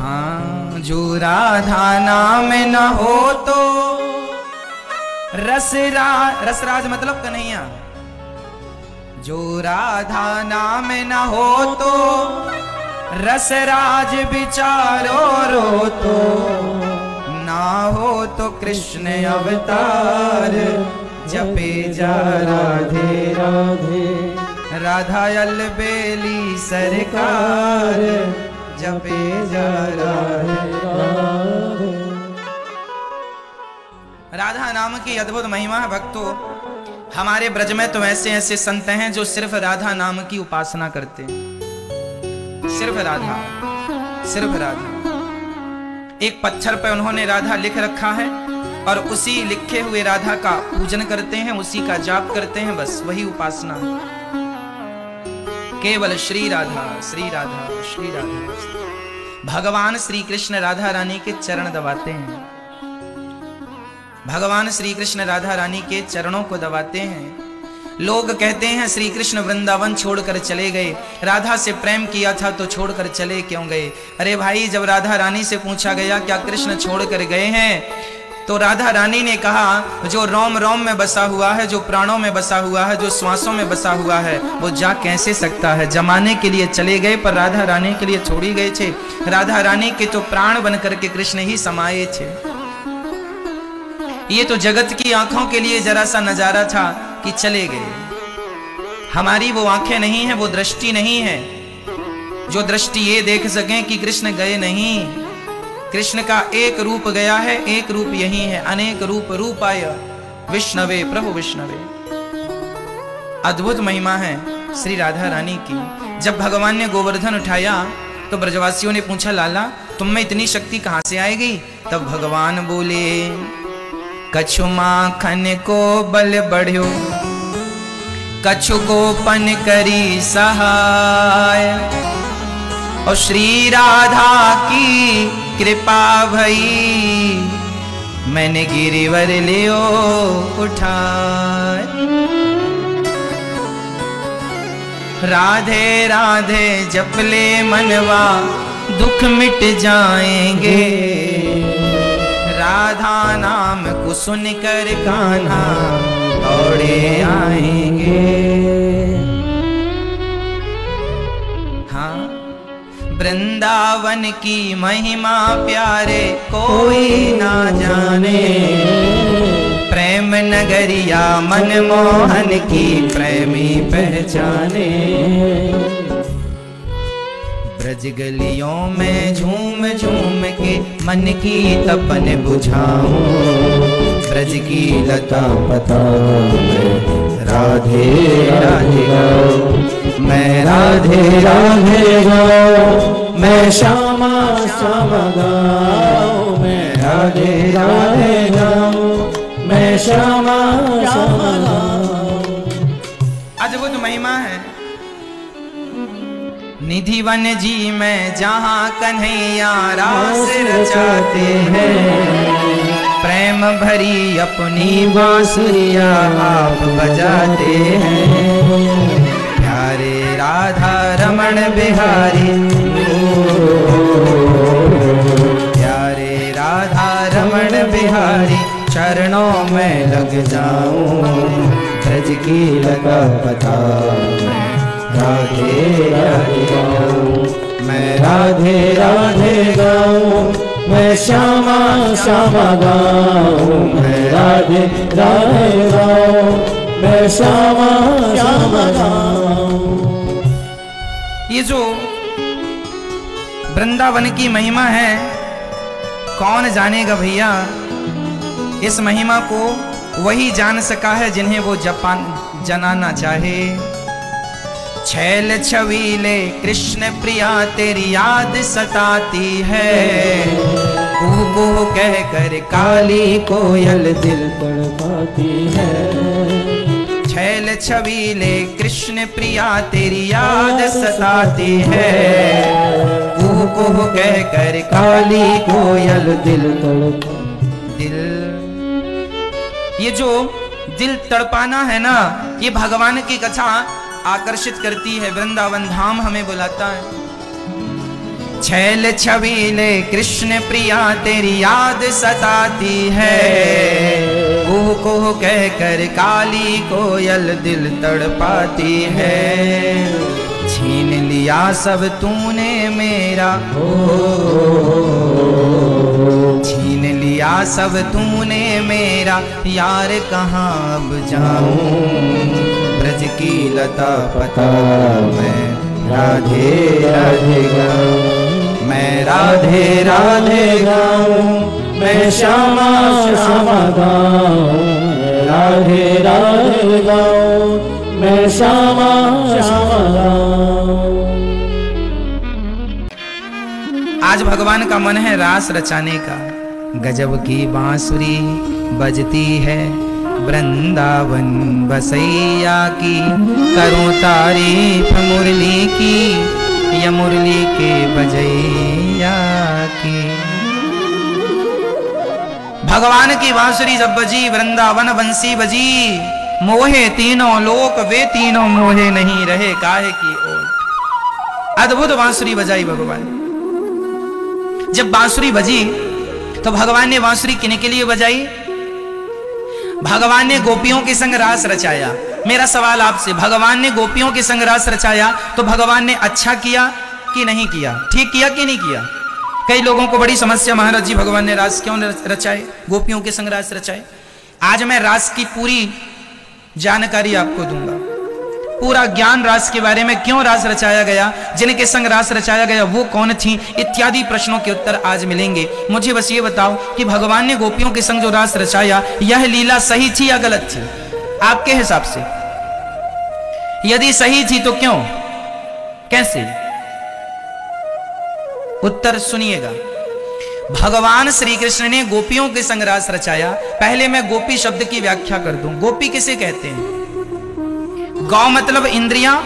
हाँ, जो राधा नाम न हो तो रसराज मतलब कन्हैया। जो राधा नाम न हो तो रसराज विचारो रो तो, ना हो तो कृष्ण अवतार जपे जा राधे राधे। राधा अलबेली सरकार जपे जा राधे राधे। राधा नाम की अद्भुत महिमा है भक्तों। हमारे ब्रज में तो ऐसे ऐसे संत हैं जो सिर्फ राधा नाम की उपासना करते हैं। सिर्फ राधा, सिर्फ राधा। एक पत्थर पर उन्होंने राधा लिख रखा है और उसी लिखे हुए राधा का पूजन करते हैं, उसी का जाप करते हैं, बस वही उपासना है। केवल श्री राधा श्री राधा श्री राधा। भगवान श्री कृष्ण राधा रानी के चरण दबाते हैं। भगवान श्री कृष्ण राधा रानी के चरणों को दबाते हैं। लोग कहते हैं श्री कृष्ण वृंदावन छोड़कर चले गए, राधा से प्रेम किया था तो छोड़कर चले क्यों गए? अरे भाई, जब राधा रानी से पूछा गया क्या कृष्ण छोड़कर गए हैं, तो राधा रानी ने कहा जो रोम रोम में बसा हुआ है, जो प्राणों में बसा हुआ है, जो श्वासों में बसा हुआ है, वो जा कैसे सकता है? जमाने के लिए चले गए पर राधा रानी के लिए छोड़ी गए थे। राधा रानी के तो प्राण बन करके कृष्ण ही समाये थे। ये तो जगत की आंखों के लिए जरा सा नजारा था कि चले गए। हमारी वो आंखें नहीं है, वो दृष्टि नहीं है जो दृष्टि ये देख सकें कि कृष्ण गए नहीं। कृष्ण का एक रूप गया है, एक रूप यही है। अनेक रूप रूपाय विष्णवे प्रभु विष्णवे। अद्भुत महिमा है श्री राधा रानी की। जब भगवान ने गोवर्धन उठाया तो ब्रजवासियों ने पूछा लाला तुम में इतनी शक्ति कहां से आएगी? तब भगवान बोले कछु माखन को बल बढ़्यो, कछु गोपन करी सहाय, और श्री राधा की कृपा भई मैंने गिरिवर लियो उठाए। राधे राधे जपले मनवा दुख मिट जाएंगे, राधा नाम को सुनकर कान्हा दौड़े आएंगे। हाँ, वृंदावन की महिमा प्यारे कोई ना जाने, प्रेम नगरिया मनमोहन की प्रेमी पहचाने। ब्रज गलियों में झूम झूम के मन की तपन बुझाऊं, ब्रज की लता पता राधे राधे गाऊं, मैं राधे राधे गाऊं, मैं श्यामा श्यामा गाऊं, मैं राधे राधे गाऊं, मैं श्यामा श्यामा गाऊं। अद्भुत महिमा है। निधिवन जी में जहाँ कन्हैया रास रचाते हैं, प्रेम भरी अपनी बांसुरिया आप बजाते हैं। प्यारे राधा रमण बिहारी, प्यारे राधा रमण बिहारी, चरणों में लग जाऊं, ब्रज की लता पता राधे राधे गाऊं, मैं राधे राधे गाऊं, मैं श्यामा श्यामा गाऊं, मैं राधे राधे गाऊं, मैं श्यामा श्यामा गाऊं। ये जो वृंदावन की महिमा है कौन जानेगा भैया? इस महिमा को वही जान सका है जिन्हें वो जनाना चाहे। छैल छबीले कृष्ण प्रिया तेरी याद सताती है, कू कू कह कर काली कोयल दिल तड़पाती है। छैल छबीले कृष्ण प्रिया तेरी याद सताती है, कू कू कह कर काली कोयल दिल तड़पाती। दिल, ये जो दिल तड़पाना है ना, ये भगवान की कथा आकर्षित करती है। वृंदावन धाम हमें बुलाता है। छैल छबीले कृष्ण प्रिया तेरी याद सताती है, कुह कुह कह कर काली कोयल दिल तड़पाती है। छीन लिया सब तूने मेरा, छीन लिया सब तूने मेरा, यार कहाँ अब जाऊं, ब्रज की लता पता मैं राधे राधे गाऊं, मैं राधे राधे गाऊं, मैं श्यामा श्यामा गाऊं, राधे राधे गाऊं, मैं श्यामा श्यामा गाऊं। आज भगवान का मन है रास रचाने का। गजब की बांसुरी बजती है वृंदावन बसैया की, करूं तारीफ मुरली की, या मुरली के बजैया की। भगवान की बांसुरी जब बजी, वृंदावन बंसी बजी, मोहे तीनों लोक वे तीनों मोहे नहीं रहे काहे की ओर। अद्भुत बांसुरी बजाई भगवान। जब बांसुरी बजी तो भगवान ने बांसुरी किने के लिए बजाई? भगवान ने गोपियों के संग रास रचाया। मेरा सवाल आपसे, भगवान ने गोपियों के संग रास रचाया तो भगवान ने अच्छा किया कि नहीं किया? ठीक किया कि नहीं किया? कई लोगों को बड़ी समस्या, महाराज जी भगवान ने रास क्यों रचाए, गोपियों के संग रास रचाए। आज मैं रास की पूरी जानकारी आपको दूंगा, पूरा ज्ञान रास के बारे में, क्यों रास रचाया गया, जिनके संग रास रचाया गया वो कौन थी, इत्यादि प्रश्नों के उत्तर आज मिलेंगे। मुझे बस ये बताओ कि भगवान ने गोपियों के संग जो रास रचाया, यह लीला सही थी या गलत थी आपके हिसाब से? यदि सही थी तो क्यों, कैसे? उत्तर सुनिएगा। भगवान श्री कृष्ण ने गोपियों के संग रास रचाया। पहले मैं गोपी शब्द की व्याख्या कर दूं। गोपी किसे कहते हैं? गौ मतलब इंद्रियां,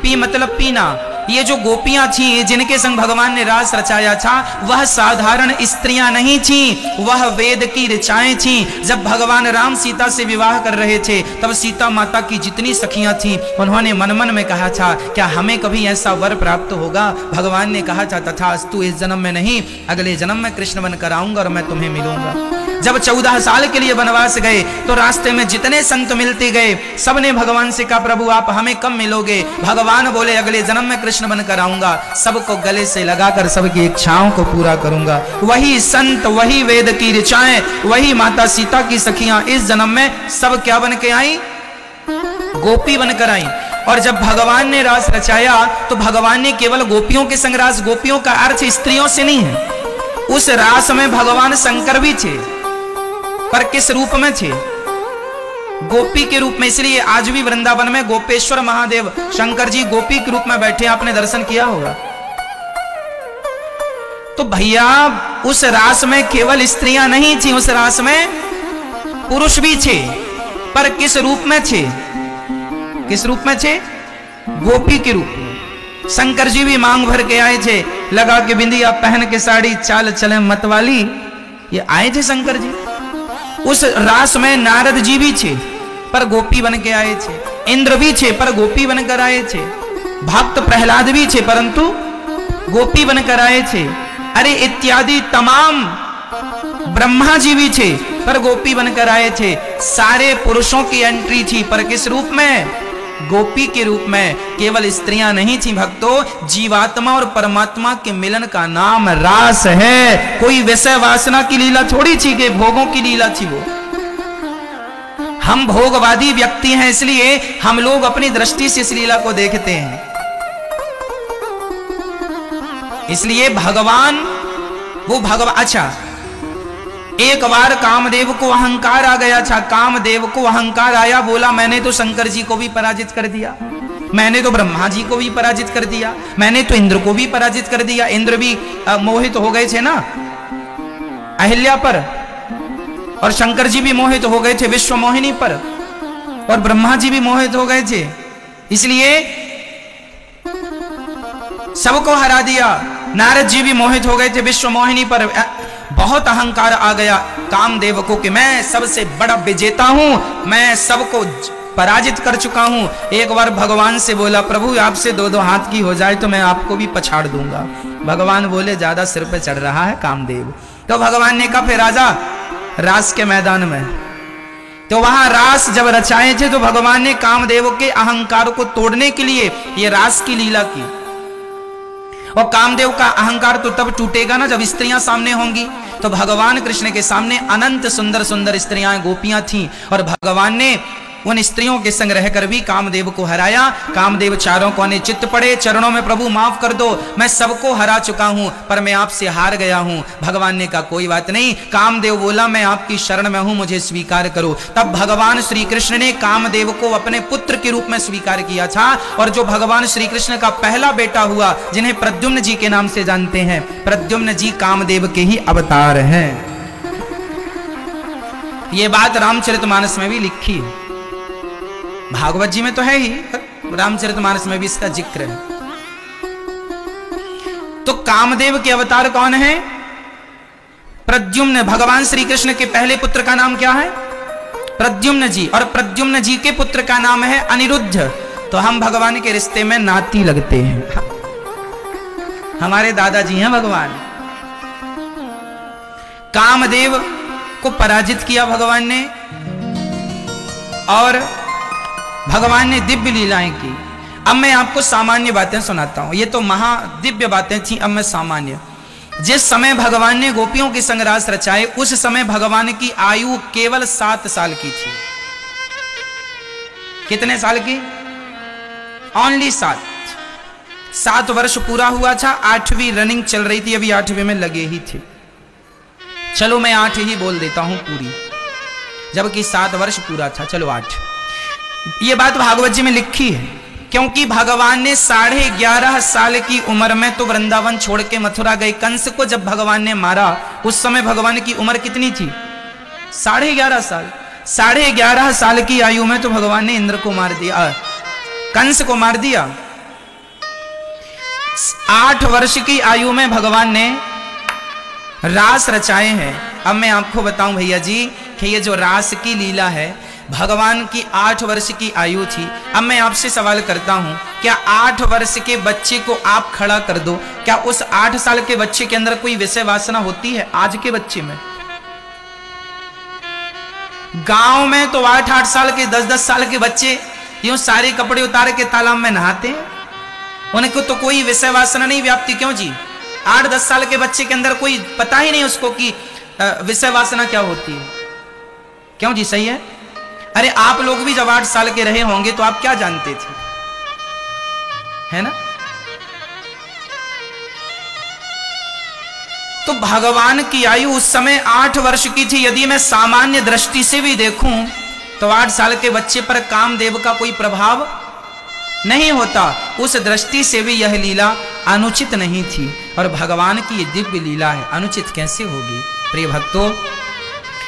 पी मतलब पीना। ये जो गोपियां थी जिनके संग भगवान ने रास रचाया था, वह साधारण स्त्रियां नहीं थी, वह वेद की ऋचाएं थी। जब भगवान राम सीता से विवाह कर रहे थे तब सीता माता की जितनी सखियां थी उन्होंने मन मन में कहा था, क्या हमें कभी ऐसा वर प्राप्त होगा? भगवान ने कहा था, तथास्तु, इस जन्म में नहीं, अगले जन्म में कृष्ण बनकर आऊंगा और मैं तुम्हें मिलूंगा। जब 14 साल के लिए वनवास गए तो रास्ते में जितने संत मिलते गए सबने भगवान से कहा, प्रभु आप हमें कब मिलोगे? भगवान बोले, अगले जन्म में कृष्ण बनकर आऊंगा, सबको गले से लगाकर सबकी इच्छाओं को पूरा करूंगा। वही संत, वही वेद की ऋचाएं, वही माता सीता की सखियां इस जन्म में सब क्या बन के आई? गोपी बनकर आई। और जब भगवान ने रास रचाया तो भगवान ने केवल गोपियों के संग रास, गोपियों का अर्थ स्त्रियों से नहीं है। उस रास में भगवान शंकर भी थे, पर किस रूप में थे? गोपी के रूप में। इसलिए आज भी वृंदावन में गोपेश्वर महादेव शंकर जी गोपी के रूप में बैठे, आपने दर्शन किया होगा। तो भैया उस रास में केवल स्त्रियां नहीं थी, उस रास में पुरुष भी थे, पर किस रूप में थे? किस रूप में थे? गोपी के रूप में। शंकर जी भी मांग भर के आए थे, लगा के बिंदिया, पहन के साड़ी, चाल चले मतवाली, ये आए थे शंकर जी। उस रास में नारद जी भी थे पर गोपी बन के आए थे, इंद्र भी थे पर गोपी बनकर आए थे, भक्त प्रहलाद भी थे परंतु गोपी बनकर आए थे। अरे इत्यादि तमाम, ब्रह्मा जी भी थे पर गोपी बनकर आए थे। सारे पुरुषों की एंट्री थी पर किस रूप में? गोपी के रूप में। केवल स्त्रियां नहीं थी भक्तों, जीवात्मा और परमात्मा के मिलन का नाम रास है। कोई विषय वासना की लीला थोड़ी थी कि भोगों की लीला थी वो। हम भोगवादी व्यक्ति हैं, इसलिए हम लोग अपनी दृष्टि से इस लीला को देखते हैं। इसलिए भगवान वो भगवान, अच्छा एक बार कामदेव को अहंकार आ गया था। कामदेव को अहंकार आया, बोला मैंने तो शंकर जी को भी पराजित कर दिया, मैंने तो ब्रह्मा जी को भी पराजित कर दिया, मैंने तो इंद्र को भी पराजित कर दिया। इंद्र भी मोहित हो गए थे ना अहिल्या पर, और शंकर जी भी मोहित हो गए थे विश्व मोहिनी पर, और ब्रह्मा जी भी मोहित हो गए थे, इसलिए सबको हरा दिया। नारद जी भी मोहित हो गए थे विश्व मोहिनी पर। बहुत अहंकार आ गया कामदेव को कि मैं सबसे बड़ा विजेता हूं, मैं सबको पराजित कर चुका हूं। एक बार भगवान से बोला, प्रभु आपसे दो दो हाथ की हो जाए तो मैं आपको भी पछाड़ दूंगा। भगवान बोले ज्यादा सिर पे चढ़ रहा है कामदेव। तो भगवान ने कहा फिर राजा रास के मैदान में। तो वहां रास जब रचाए थे तो भगवान ने कामदेव के अहंकार को तोड़ने के लिए ये रास की लीला की। और कामदेव का अहंकार तो तब टूटेगा ना जब स्त्रियां सामने होंगी। तो भगवान कृष्ण के सामने अनंत सुंदर सुंदर स्त्रियां गोपियां थीं और भगवान ने उन स्त्रियों के संग रहकर भी कामदेव को हराया। कामदेव चारों कोने चित्त पड़े, चरणों में प्रभु माफ कर दो, मैं सबको हरा चुका हूं पर मैं आपसे हार गया हूं। भगवान ने कहा कोई बात नहीं। कामदेव बोला मैं आपकी शरण में हूं, मुझे स्वीकार करो। तब भगवान श्री कृष्ण ने कामदेव को अपने पुत्र के रूप में स्वीकार किया था। और जो भगवान श्री कृष्ण का पहला बेटा हुआ, जिन्हें प्रद्युम्न जी के नाम से जानते हैं, प्रद्युम्न जी कामदेव के ही अवतार हैं। ये बात रामचरितमानस में भी लिखी है, भागवत जी में तो है ही, रामचरितमानस में भी इसका जिक्र है। तो कामदेव के अवतार कौन है? प्रद्युम्न। भगवान श्री कृष्ण के पहले पुत्र का नाम क्या है? प्रद्युम्न जी। और प्रद्युम्न जी के पुत्र का नाम है अनिरुद्ध। तो हम भगवान के रिश्ते में नाती लगते हैं, हमारे दादाजी हैं भगवान। कामदेव को पराजित किया भगवान ने और भगवान ने दिव्य लीलाएं की। अब मैं आपको सामान्य बातें सुनाता हूं, ये तो महादिव्य बातें थी। अब मैं सामान्य, जिस समय भगवान ने गोपियों के संग रास रचाए उस समय भगवान की आयु केवल 7 साल की थी। कितने साल की? ओनली 7। 7 वर्ष पूरा हुआ था, 8वीं रनिंग चल रही थी, अभी 8वीं में लगे ही थे। चलो मैं 8 ही बोल देता हूं पूरी, जबकि 7 वर्ष पूरा था। चलो 8। ये बात भागवत जी में लिखी है, क्योंकि भगवान ने 11.5 साल की उम्र में तो वृंदावन छोड़ के मथुरा गए। कंस को जब भगवान ने मारा उस समय भगवान की उम्र कितनी थी? 11.5 साल। 11.5 साल की आयु में तो भगवान ने इंद्र को मार दिया, कंस को मार दिया। 8 वर्ष की आयु में भगवान ने रास रचाए हैं। अब मैं आपको बताऊं भैया जी कि ये जो रास की लीला है, भगवान की 8 वर्ष की आयु थी। अब मैं आपसे सवाल करता हूं, क्या 8 वर्ष के बच्चे को आप खड़ा कर दो, क्या उस 8 साल के बच्चे के अंदर कोई विषय वासना होती है? आज के बच्चे में, गांव में तो 8-8 साल के 10-10 साल के बच्चे यूं सारे कपड़े उतार के तालाब में नहाते हैं, उनको तो कोई विषय वासना नहीं व्याप्ति। क्यों जी? 8-10 साल के बच्चे के अंदर कोई पता ही नहीं उसको कि विषय वासना क्या होती है। क्यों जी? सही है। अरे आप लोग भी जब 8 साल के रहे होंगे तो आप क्या जानते थे, है ना? तो भगवान की आयु उस समय 8 वर्ष की थी। यदि मैं सामान्य दृष्टि से भी देखूं तो 8 साल के बच्चे पर कामदेव का कोई प्रभाव नहीं होता। उस दृष्टि से भी यह लीला अनुचित नहीं थी और भगवान की यह दिव्य लीला है, अनुचित कैसे होगी? प्रिय भक्तों,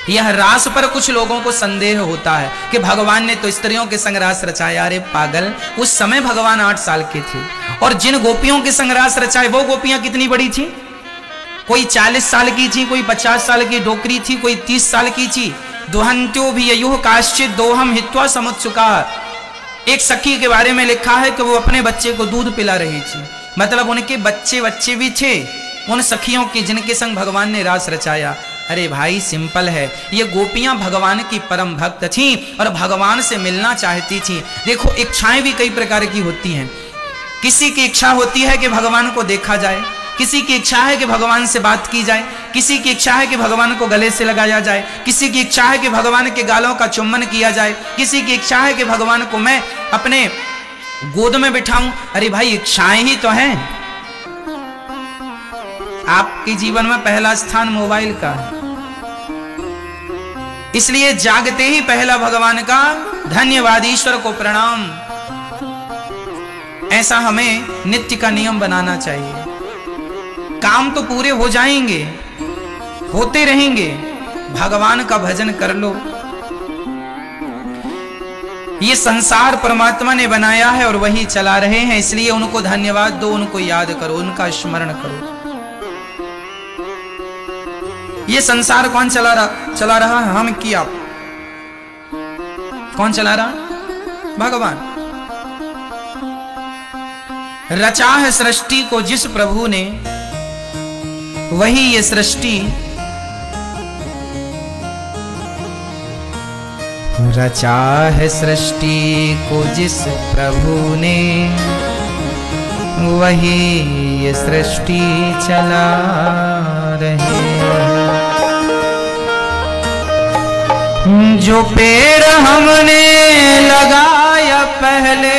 यह रास पर कुछ लोगों को संदेह होता है कि भगवान ने तो स्त्रियों के संग रास रचाया। अरे पागल, उस समय भगवान 8 साल के थे और जिन गोपियों के संग रास रचाए वो गोपियां कितनी बड़ी थी? कोई 40 साल की थी, कोई 50 साल की डोकरी थी, कोई 30 साल की थी। दुहंत्यो भी ययुः काश्चित् दोहम हित्वा समुत्सुका। एक सखी के बारे में लिखा है कि वो अपने बच्चे को दूध पिला रही थी, मतलब उनके बच्चे भी थे उन सखियों के जिनके संग भगवान ने रास रचाया। अरे भाई सिंपल है, ये गोपियां भगवान की परम भक्त थीं और भगवान से मिलना चाहती थीं। देखो इच्छाएं भी कई प्रकार की होती हैं। किसी की इच्छा होती है कि भगवान को देखा जाए, किसी की इच्छा है कि भगवान से बात की जाए, किसी की इच्छा है कि भगवान को गले से लगाया जाए, किसी की इच्छा है कि भगवान के गालों का चुम्बन किया जाए, किसी की इच्छा है कि भगवान को मैं अपने गोद में बिठाऊं। अरे भाई इच्छाएं ही तो हैं। आपके जीवन में पहला स्थान मोबाइल का है, इसलिए जागते ही पहला भगवान का धन्यवाद, ईश्वर को प्रणाम। ऐसा हमें नित्य का नियम बनाना चाहिए। काम तो पूरे हो जाएंगे, होते रहेंगे, भगवान का भजन कर लो। ये संसार परमात्मा ने बनाया है और वही चला रहे हैं, इसलिए उनको धन्यवाद दो, उनको याद करो, उनका स्मरण करो। ये संसार कौन चला रहा है? हम कि आप? कौन चला रहा? भगवान रचा है सृष्टि को जिस प्रभु ने, वही ये सृष्टि रचा है सृष्टि को जिस प्रभु ने, वही ये सृष्टि चला रहे। जो पेड़ हमने लगाया पहले,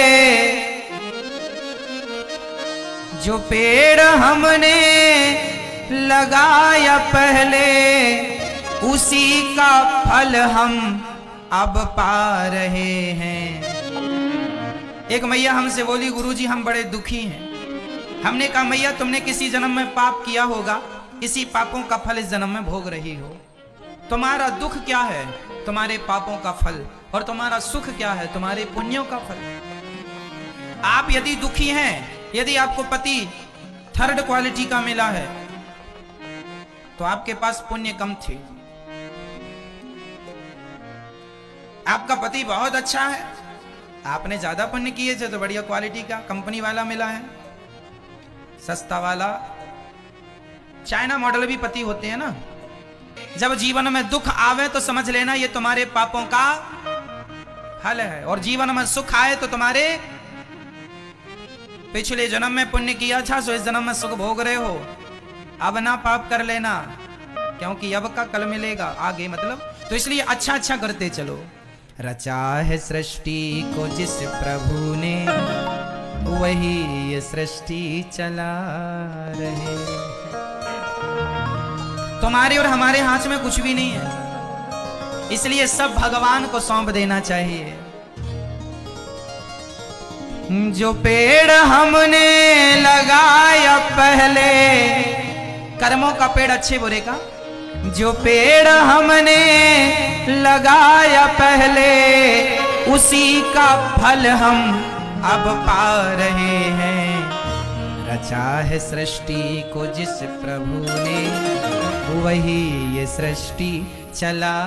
जो पेड़ हमने लगाया पहले, उसी का फल हम अब पा रहे हैं। एक मैया हमसे बोली, गुरुजी हम बड़े दुखी हैं। हमने कहा मैया तुमने किसी जन्म में पाप किया होगा, इसी पापों का फल इस जन्म में भोग रही हो। तुम्हारा दुख क्या है? तुम्हारे पापों का फल। और तुम्हारा सुख क्या है? तुम्हारे पुण्यों का फल। आप यदि दुखी हैं, यदि आपको पति थर्ड क्वालिटी का मिला है, तो आपके पास पुण्य कम थे। आपका पति बहुत अच्छा है, आपने ज्यादा पुण्य किए थे, तो बढ़िया क्वालिटी का कंपनी वाला मिला है, सस्ता वाला। चाइना मॉडल भी पति होते हैं ना। जब जीवन में दुख आवे तो समझ लेना ये तुम्हारे पापों का फल है, और जीवन में सुख आए तो तुम्हारे पिछले जन्म में पुण्य किया था, सो इस जन्म में सुख भोग रहे हो। अब ना पाप कर लेना, क्योंकि अब का कल मिलेगा आगे, मतलब। तो इसलिए अच्छा अच्छा करते चलो। रचा है सृष्टि को जिस प्रभु ने, वही ये सृष्टि चला रहे। तुम्हारे और हमारे हाथ में कुछ भी नहीं है, इसलिए सब भगवान को सौंप देना चाहिए। जो पेड़ हमने लगाया पहले, कर्मों का पेड़ अच्छे बुरे का, जो पेड़ हमने लगाया पहले, उसी का फल हम अब पा रहे हैं। रचा है सृष्टि को जिस प्रभु ने, वही ये सृष्टि चला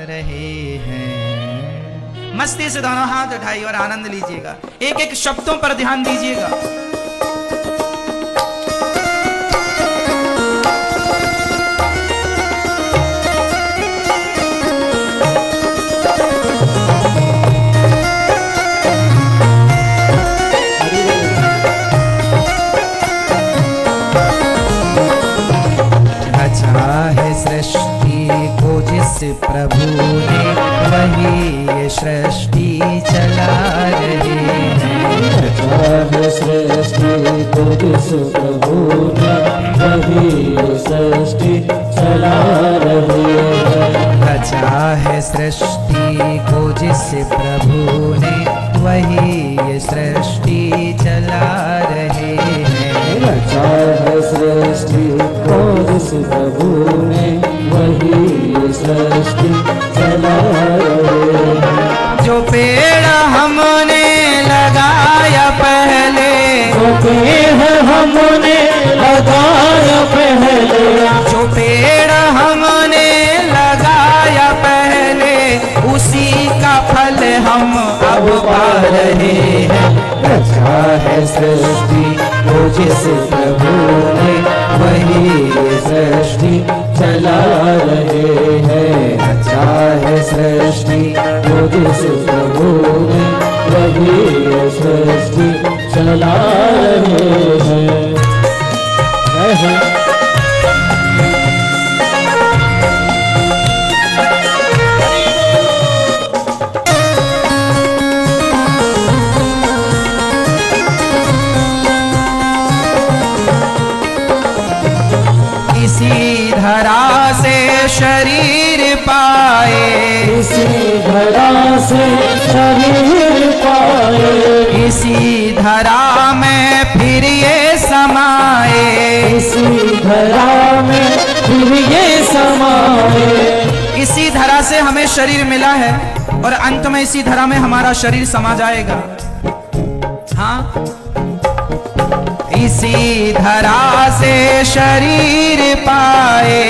रहे हैं। मस्ती से दोनों हाथ उठाइए और आनंद लीजिएगा। एक एक शब्दों पर ध्यान दीजिएगा। है सृष्टि को जिस प्रभु ने, वही ये सृष्टि चला रहे हैं। है सृष्टि को जिस प्रभु ने, वही ये सृष्टि चला रहे हैं। रचा है सृष्टि को जिस प्रभु ने, वही ये सृष्टि चला रहे हैं। रचा है सृष्टि को जिस प्रभु ने, वही ये सृष्टि चला रहे हैं। जो पेड़ हमने लगाया पहले, जो पेड़ हमने लगाया पहले, जो पेड़ हमने लगाया पहले, उसी का फल हम अब पा रहे हैं। रचा है सृष्टि को जिस प्रभु ने, वही ये सृष्टि चला रहे हैं। रचा है सृष्टि को जिस प्रभु ने, वही ये सृष्टि चला रहे हैं। इसी धरा से शरीर पाए, इसी धरा से शरीर पाए, इसी धरा में फिर ये समाए, इसी धरा में फिर ये समाए। इसी धरा से हमें शरीर मिला है, और अंत में इसी धरा में हमारा शरीर समा जाएगा। हाँ, इसी धरा से शरीर पाए,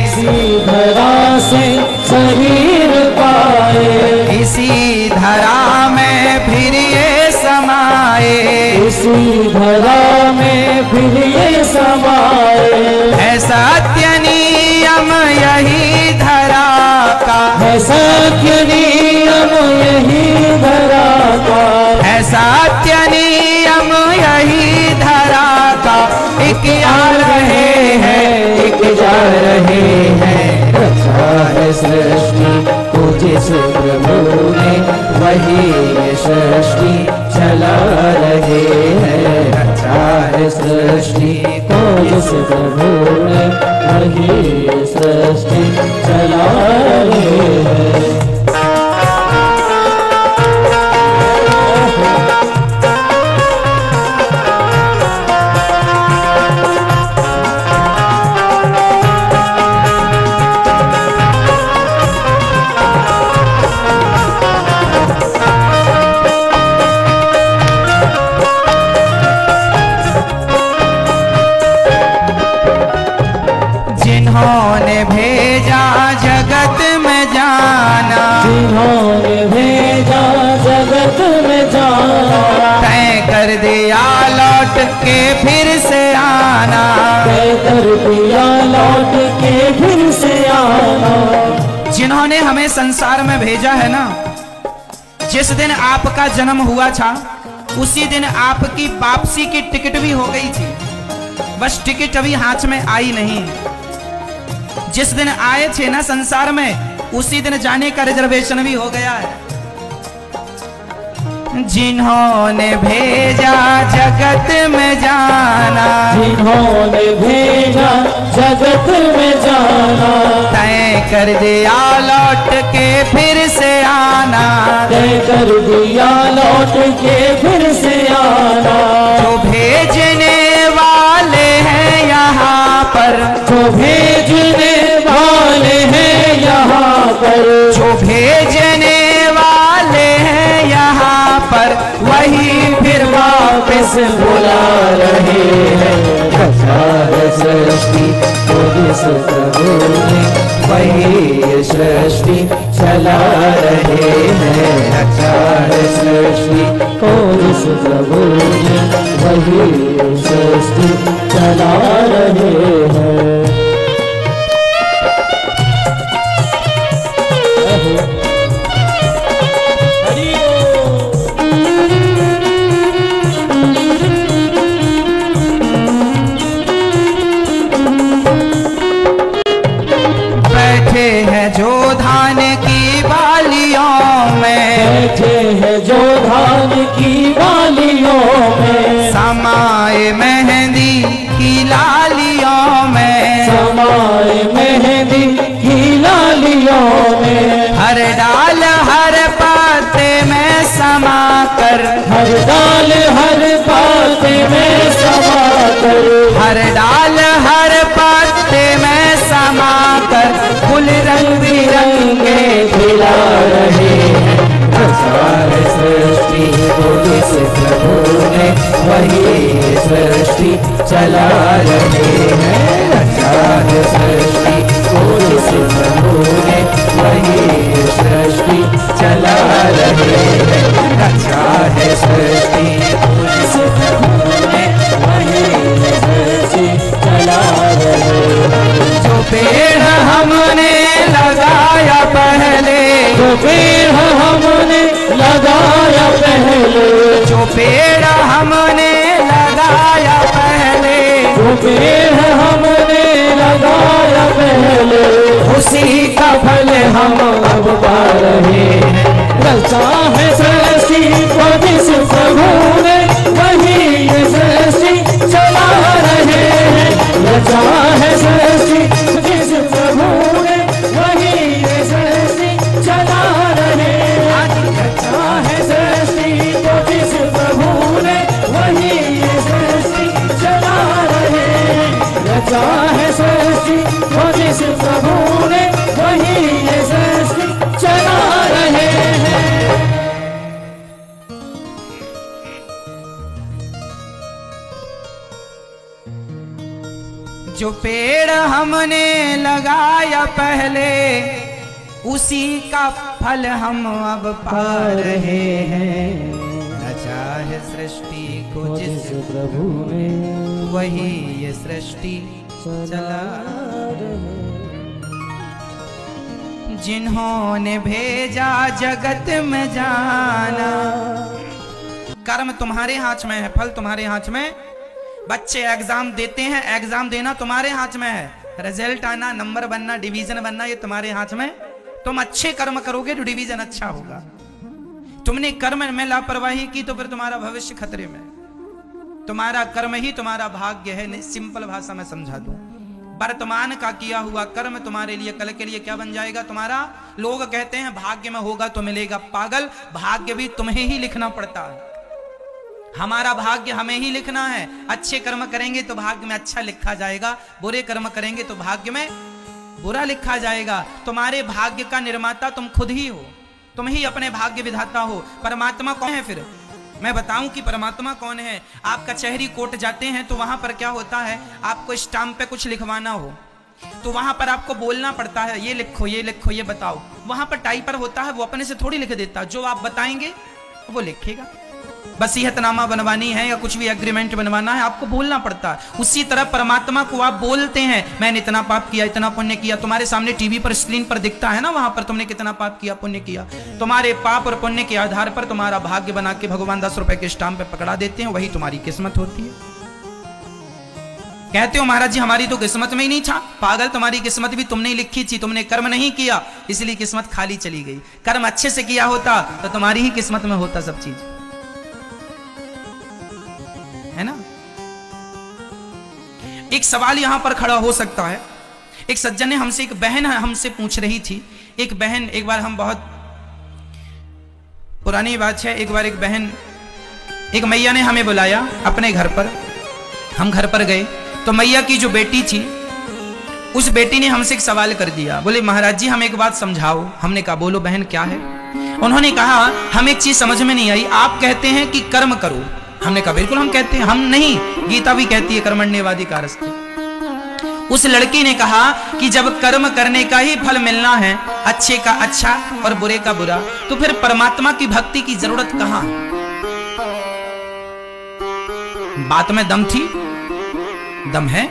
इसी धरा से शरीर पाए, इसी धरा में इसी धरा में फिर ये समाए। है सत्य नियम यही धरा का, है सत्य नियम यही धरा का, है सत्य नियम यही धरा का। एक आ रहे हैं, एक जा रहे हैं। रचा है सृष्टि को जिस प्रभु ने, वही ये सृष्टि चला रहे हैं। रचा है सृष्टि को जिस प्रभु ने, वही ये सृष्टि चला रहे हैं। जिन्होंने भेजा जगत में जाना, जिन्होंने भेजा जगत में जाना, तय कर दिया लौट के फिर से आना, तय कर दिया लौट के फिर से आना। जिन्होंने हमें संसार में भेजा है ना, जिस दिन आपका जन्म हुआ था उसी दिन आपकी वापसी की टिकट भी हो गई थी, बस टिकट अभी हाथ में आई नहीं। जिस दिन आए थे ना संसार में, उसी दिन जाने का रिजर्वेशन भी हो गया है। जिन्होंने भेजा जगत में जाना, जिन्होंने भेजा जगत में जाना, तय कर दिया लौट के फिर से आना, तय कर दिया लौट के फिर से आना। जो भेजने वाले हैं यहाँ पर, जो भेजने वाले हैं यहाँ पर, जो भेजने वाले हैं यहाँ पर, वही फिर वापस बुला रहे हैं। रचा है सृष्टि को जिस प्रभु ने, वही सृष्टि चला रहे हैं। रचा है सृष्टि को जिस प्रभु ने, वही सृष्टि चला रहे हैं। बैठे हैं जो धान की बालियों में, बैठे हैं जो धान की बालियों में, समाए मेहंदी की लालियों में, समाए मेहंदी की लालियों में। हर डाल हर पाते में समा कर, हर डाल हर पाते में समा कर, हर डाल हर पाते में समा कर, फूल रंग बिरंगे खिला रहे हैं। रचा है सृष्टि को जिस प्रभु ने, वही सृष्टि चला रहे हैं। रचा है सृष्टि को जिस प्रभु ने, वही सृष्टि चला रहे हैं। रचा है सृष्टि को जिस प्रभु ने, वही सृष्टि चला रहे हैं। जो पेड़ हमने लगाया पहले, जो पेड़ हमने लगाया पहले, जो पेड़ हमने लगाया पहले, जो पेड़ हमने लगाया पहले, उसी का फल हम अब पा रहे हैं। रचा है सृष्टि को जिस प्रभु ने, वही ये सृष्टि चला रहे हैं। रचा है सृष्टि जिस प्रभु ने, वही ये सृष्टि चला रहे हैं। रचा है सृष्टि को जिस प्रभु ने, वही ये सृष्टि चला रहे हैं। रचा है सृष्टि को जिस प्रभु ने, वही ये सृष्टि चला रहे हैं। जो पेड़ हमने लगाया पहले, उसी का फल हम अब पा रहे हैं। रचा है सृष्टि देखो जिस प्रभु ने वही ये सृष्टि चला रहे। जिन्होंने भेजा जगत में जाना। कर्म तुम्हारे हाथ में है, फल तुम्हारे हाथ में। बच्चे एग्जाम देते हैं, एग्जाम देना तुम्हारे हाथ में है। रिजल्ट आना, नंबर बनना, डिवीजन बनना, ये तुम्हारे हाथ में। तुम अच्छे कर्म करोगे तो डिवीजन अच्छा होगा। तुमने कर्म में लापरवाही की तो फिर तुम्हारा भविष्य खतरे में। तुम्हारा कर्म ही तुम्हारा भाग्य है। सिंपल भाषा में समझा दूं, वर्तमान का किया हुआ कर्म तुम्हारे लिए कल के लिए क्या बन जाएगा तुम्हारा। लोग कहते हैं भाग्य में होगा तो मिलेगा। पागल, भाग्य भी तुम्हें ही लिखना पड़ता है। हमारा भाग्य हमें ही लिखना है। अच्छे कर्म करेंगे तो भाग्य में अच्छा लिखा जाएगा, बुरे कर्म करेंगे तो भाग्य में बुरा लिखा जाएगा। तुम्हारे भाग्य का निर्माता तुम खुद ही हो, तुम ही अपने भाग्य विधाता हो। परमात्मा कौन है फिर? मैं बताऊं कि परमात्मा कौन है। आप कचहरी कोर्ट जाते हैं तो वहां पर क्या होता है, आपको स्टाम्प पे कुछ लिखवाना हो तो वहां पर आपको बोलना पड़ता है, ये लिखो ये लिखो ये बताओ। वहां पर टाइपर होता है, वो अपने से थोड़ी लिख देता, जो आप बताएंगे वो लिखेगा। वसीयतनामा बनवानी है या कुछ भी एग्रीमेंट बनवाना है, आपको बोलना पड़ता है। उसी तरह परमात्मा को आप बोलते हैं, मैंने इतना पाप किया, इतना पुण्य किया। तुम्हारे सामने टीवी पर स्क्रीन पर दिखता है ना, वहां पर तुमने कितना पाप किया, पुण्य किया। तुम्हारे पाप और पुण्य के आधार पर तुम्हारा भाग्य बना के भगवान 10 रुपए के स्टाम्प पे पकड़ा देते हैं, वही तुम्हारी किस्मत होती है। कहते हो महाराज जी हमारी तो किस्मत में ही नहीं था। पागल, तुम्हारी किस्मत भी तुमने लिखी थी, तुमने कर्म नहीं किया इसलिए किस्मत खाली चली गई। कर्म अच्छे से किया होता तो तुम्हारी ही किस्मत में होता सब चीज, है ना। एक सवाल यहां पर खड़ा हो सकता है। एक सज्जन ने हमसे, एक बहन हमसे पूछ रही थी। एक बहन, एक बार हम, बहुत पुरानी बात है, एक बार एक बहन, एक मैया ने हमें बुलाया अपने घर पर। हम घर पर गए तो मैया की जो बेटी थी, उस बेटी ने हमसे एक सवाल कर दिया। बोले महाराज जी हम एक बात समझाओ। हमने कहा बोलो बहन क्या है। उन्होंने कहा हम एक चीज समझ में नहीं आई, आप कहते हैं कि कर्म करो। हमने कहा बिल्कुल हम कहते हैं, हम नहीं, गीता भी कहती है कर्मण्येवाधिकारस्ते। उस लड़की ने कहा कि जब कर्म करने का ही फल मिलना है, अच्छे का अच्छा और बुरे का बुरा, तो फिर परमात्मा की भक्ति की जरूरत कहां। बात में दम थी, दम है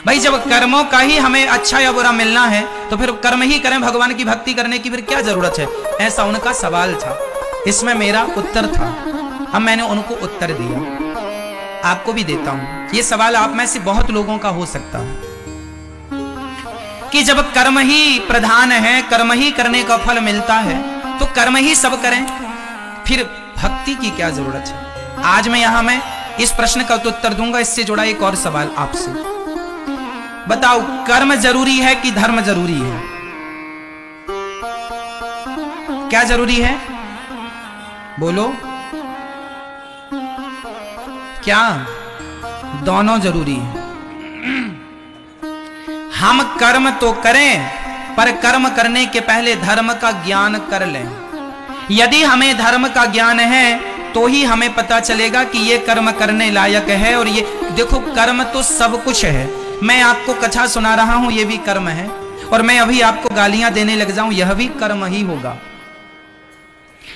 भाई। जब कर्मों का ही हमें अच्छा या बुरा मिलना है तो फिर कर्म ही करें, भगवान की भक्ति करने की फिर क्या जरूरत है। ऐसा उनका सवाल था, इसमें मेरा उत्तर था। अब मैंने उनको उत्तर दिया, आपको भी देता हूं। ये सवाल आप में से बहुत लोगों का हो सकता है कि जब कर्म ही प्रधान है, कर्म ही करने का फल मिलता है तो कर्म ही सब करें, फिर भक्ति की क्या जरूरत है। आज मैं इस प्रश्न का उत्तर दूंगा। इससे जुड़ा एक और सवाल आपसे, बताओ कर्म जरूरी है कि धर्म जरूरी है? क्या जरूरी है बोलो। क्या? दोनों जरूरी है। हम कर्म तो करें पर कर्म करने के पहले धर्म का ज्ञान कर लें। यदि हमें धर्म का ज्ञान है तो ही हमें पता चलेगा कि ये कर्म करने लायक है। और ये देखो, कर्म तो सब कुछ है। मैं आपको कथा सुना रहा हूं, ये भी कर्म है। और मैं अभी आपको गालियां देने लग जाऊं, यह भी कर्म ही होगा।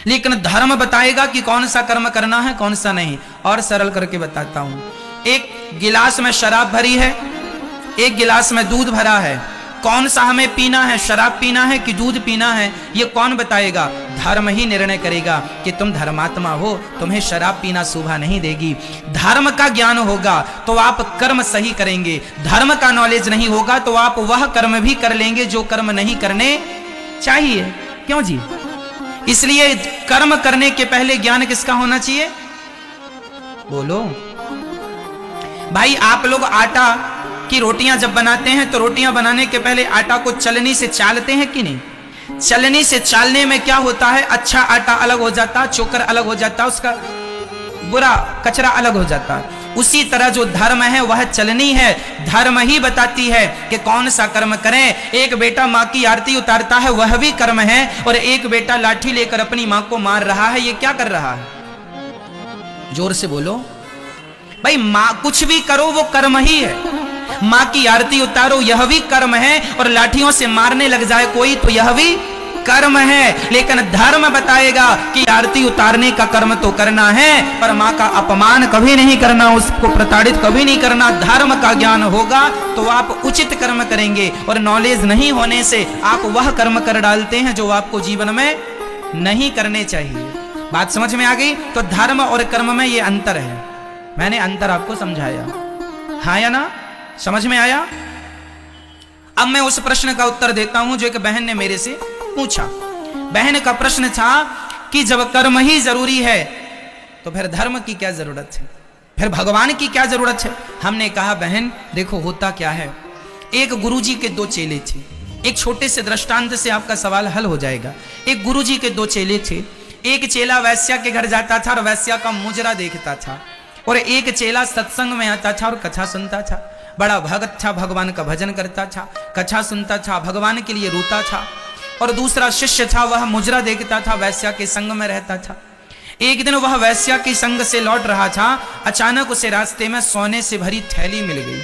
लेकिन धर्म बताएगा कि कौन सा कर्म करना है, कौन सा नहीं। और सरल करके बताता हूं। एक गिलास में शराब भरी है, एक गिलास में दूध भरा है। कौन सा हमें पीना है, शराब पीना है कि दूध पीना है, ये कौन बताएगा? धर्म ही निर्णय करेगा कि तुम धर्मात्मा हो, तुम्हें शराब पीना शोभा नहीं देगी। धर्म का ज्ञान होगा तो आप कर्म सही करेंगे। धर्म का नॉलेज नहीं होगा तो आप वह कर्म भी कर लेंगे जो कर्म नहीं करने चाहिए। क्यों जी? इसलिए कर्म करने के पहले ज्ञान किसका होना चाहिए बोलो भाई। आप लोग आटा की रोटियां जब बनाते हैं तो रोटियां बनाने के पहले आटा को चलनी से चालते हैं कि नहीं? चलनी से चालने में क्या होता है, अच्छा आटा अलग हो जाता, चोकर अलग हो जाता, उसका बुरा कचरा अलग हो जाता। उसी तरह जो धर्म है वह चलनी है। धर्म ही बताती है कि कौन सा कर्म करें। एक बेटा माँ की आरती उतारता है, वह भी कर्म है। और एक बेटा लाठी लेकर अपनी माँ को मार रहा है, ये क्या कर रहा है? जोर से बोलो भाई। माँ कुछ भी करो वो कर्म ही है। माँ की आरती उतारो, यह भी कर्म है। और लाठियों से मारने लग जाए कोई तो यह भी कर्म है, लेकिन धर्म बताएगा कि आरती उतारने का कर्म तो करना है, पर माँ का अपमान कभी नहीं करना, उसको प्रताड़ित कभी नहीं करना। धर्म का ज्ञान होगा तो आप उचित कर्म करेंगे, और नॉलेज नहीं होने से आप वह कर्म कर डालते हैं जो आपको जीवन में नहीं करने चाहिए। बात समझ में आ गई? तो धर्म और कर्म में ये अंतर है, मैंने अंतर आपको समझाया, हाँ या ना? समझ में आया? अब मैं उस प्रश्न का उत्तर देता हूं जो एक बहन ने मेरे से पूछा। बहन का प्रश्न था कि जब कर्म ही जरूरी है तो फिर धर्म की क्या जरूरत है, फिर भगवान की क्या जरूरत है? हमने कहा बहन देखो होता क्या है, एक गुरुजी के दो चेले थे। एक छोटे से दृष्टांत से आपका सवाल हल हो जाएगा। एक गुरुजी के दो चेले थे। एक चेला वैश्या के घर जाता था और वैश्या का मुजरा देखता था, और एक चेला सत्संग में आता था और कथा सुनता था। बड़ा भगत था, भगवान का भजन करता था, कथा सुनता था, भगवान के लिए रोता था। और दूसरा शिष्य था, वह मुजरा देखता था, वैश्या के संग में रहता था। एक दिन वह वैश्या के संग से लौट रहा था, अचानक उसे रास्ते में सोने से भरी थैली मिल गई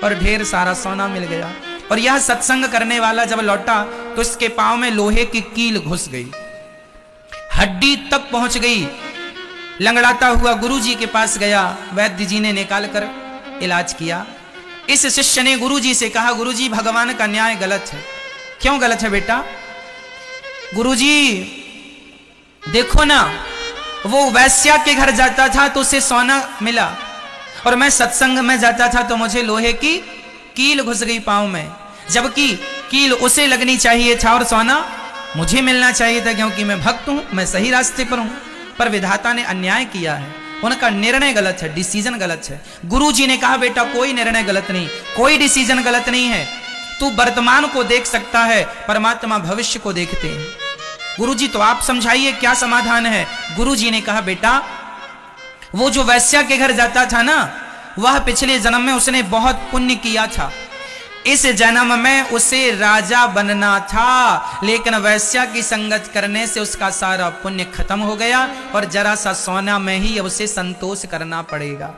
और ढेर सारा सोना मिल गया। और यह सत्संग करने वाला जब लौटा तो इसके पांव में लोहे की कील घुस गई, हड्डी तक पहुंच गई। लंगड़ाता हुआ गुरुजी के पास गया, वैद्य जी ने निकाल कर इलाज किया। इस शिष्य ने गुरुजी से कहा, गुरुजी भगवान का न्याय गलत है। क्यों गलत है बेटा? गुरुजी देखो ना, वो वैश्या के घर जाता था तो उसे सोना मिला, और मैं सत्संग में जाता था तो मुझे लोहे की कील घुस गई पांव में, जबकि कील उसे लगनी चाहिए था और सोना मुझे मिलना चाहिए था, क्योंकि मैं भक्त हूं, मैं सही रास्ते पर हूं। पर विधाता ने अन्याय किया है, उनका निर्णय गलत है, डिसीजन गलत है। गुरुजी ने कहा बेटा कोई निर्णय गलत नहीं, कोई डिसीजन गलत नहीं है, तू वर्तमान को देख सकता है, परमात्मा भविष्य को देखते हैं। गुरुजी तो आप समझाइए क्या समाधान है? गुरुजी ने कहा बेटा वो जो वैश्या के घर जाता था ना, वह पिछले जन्म में उसने बहुत पुण्य किया था, इस जन्म में उसे राजा बनना था, लेकिन वैश्या की संगत करने से उसका सारा पुण्य खत्म हो गया और जरा सा सोना में ही उसे संतोष करना पड़ेगा।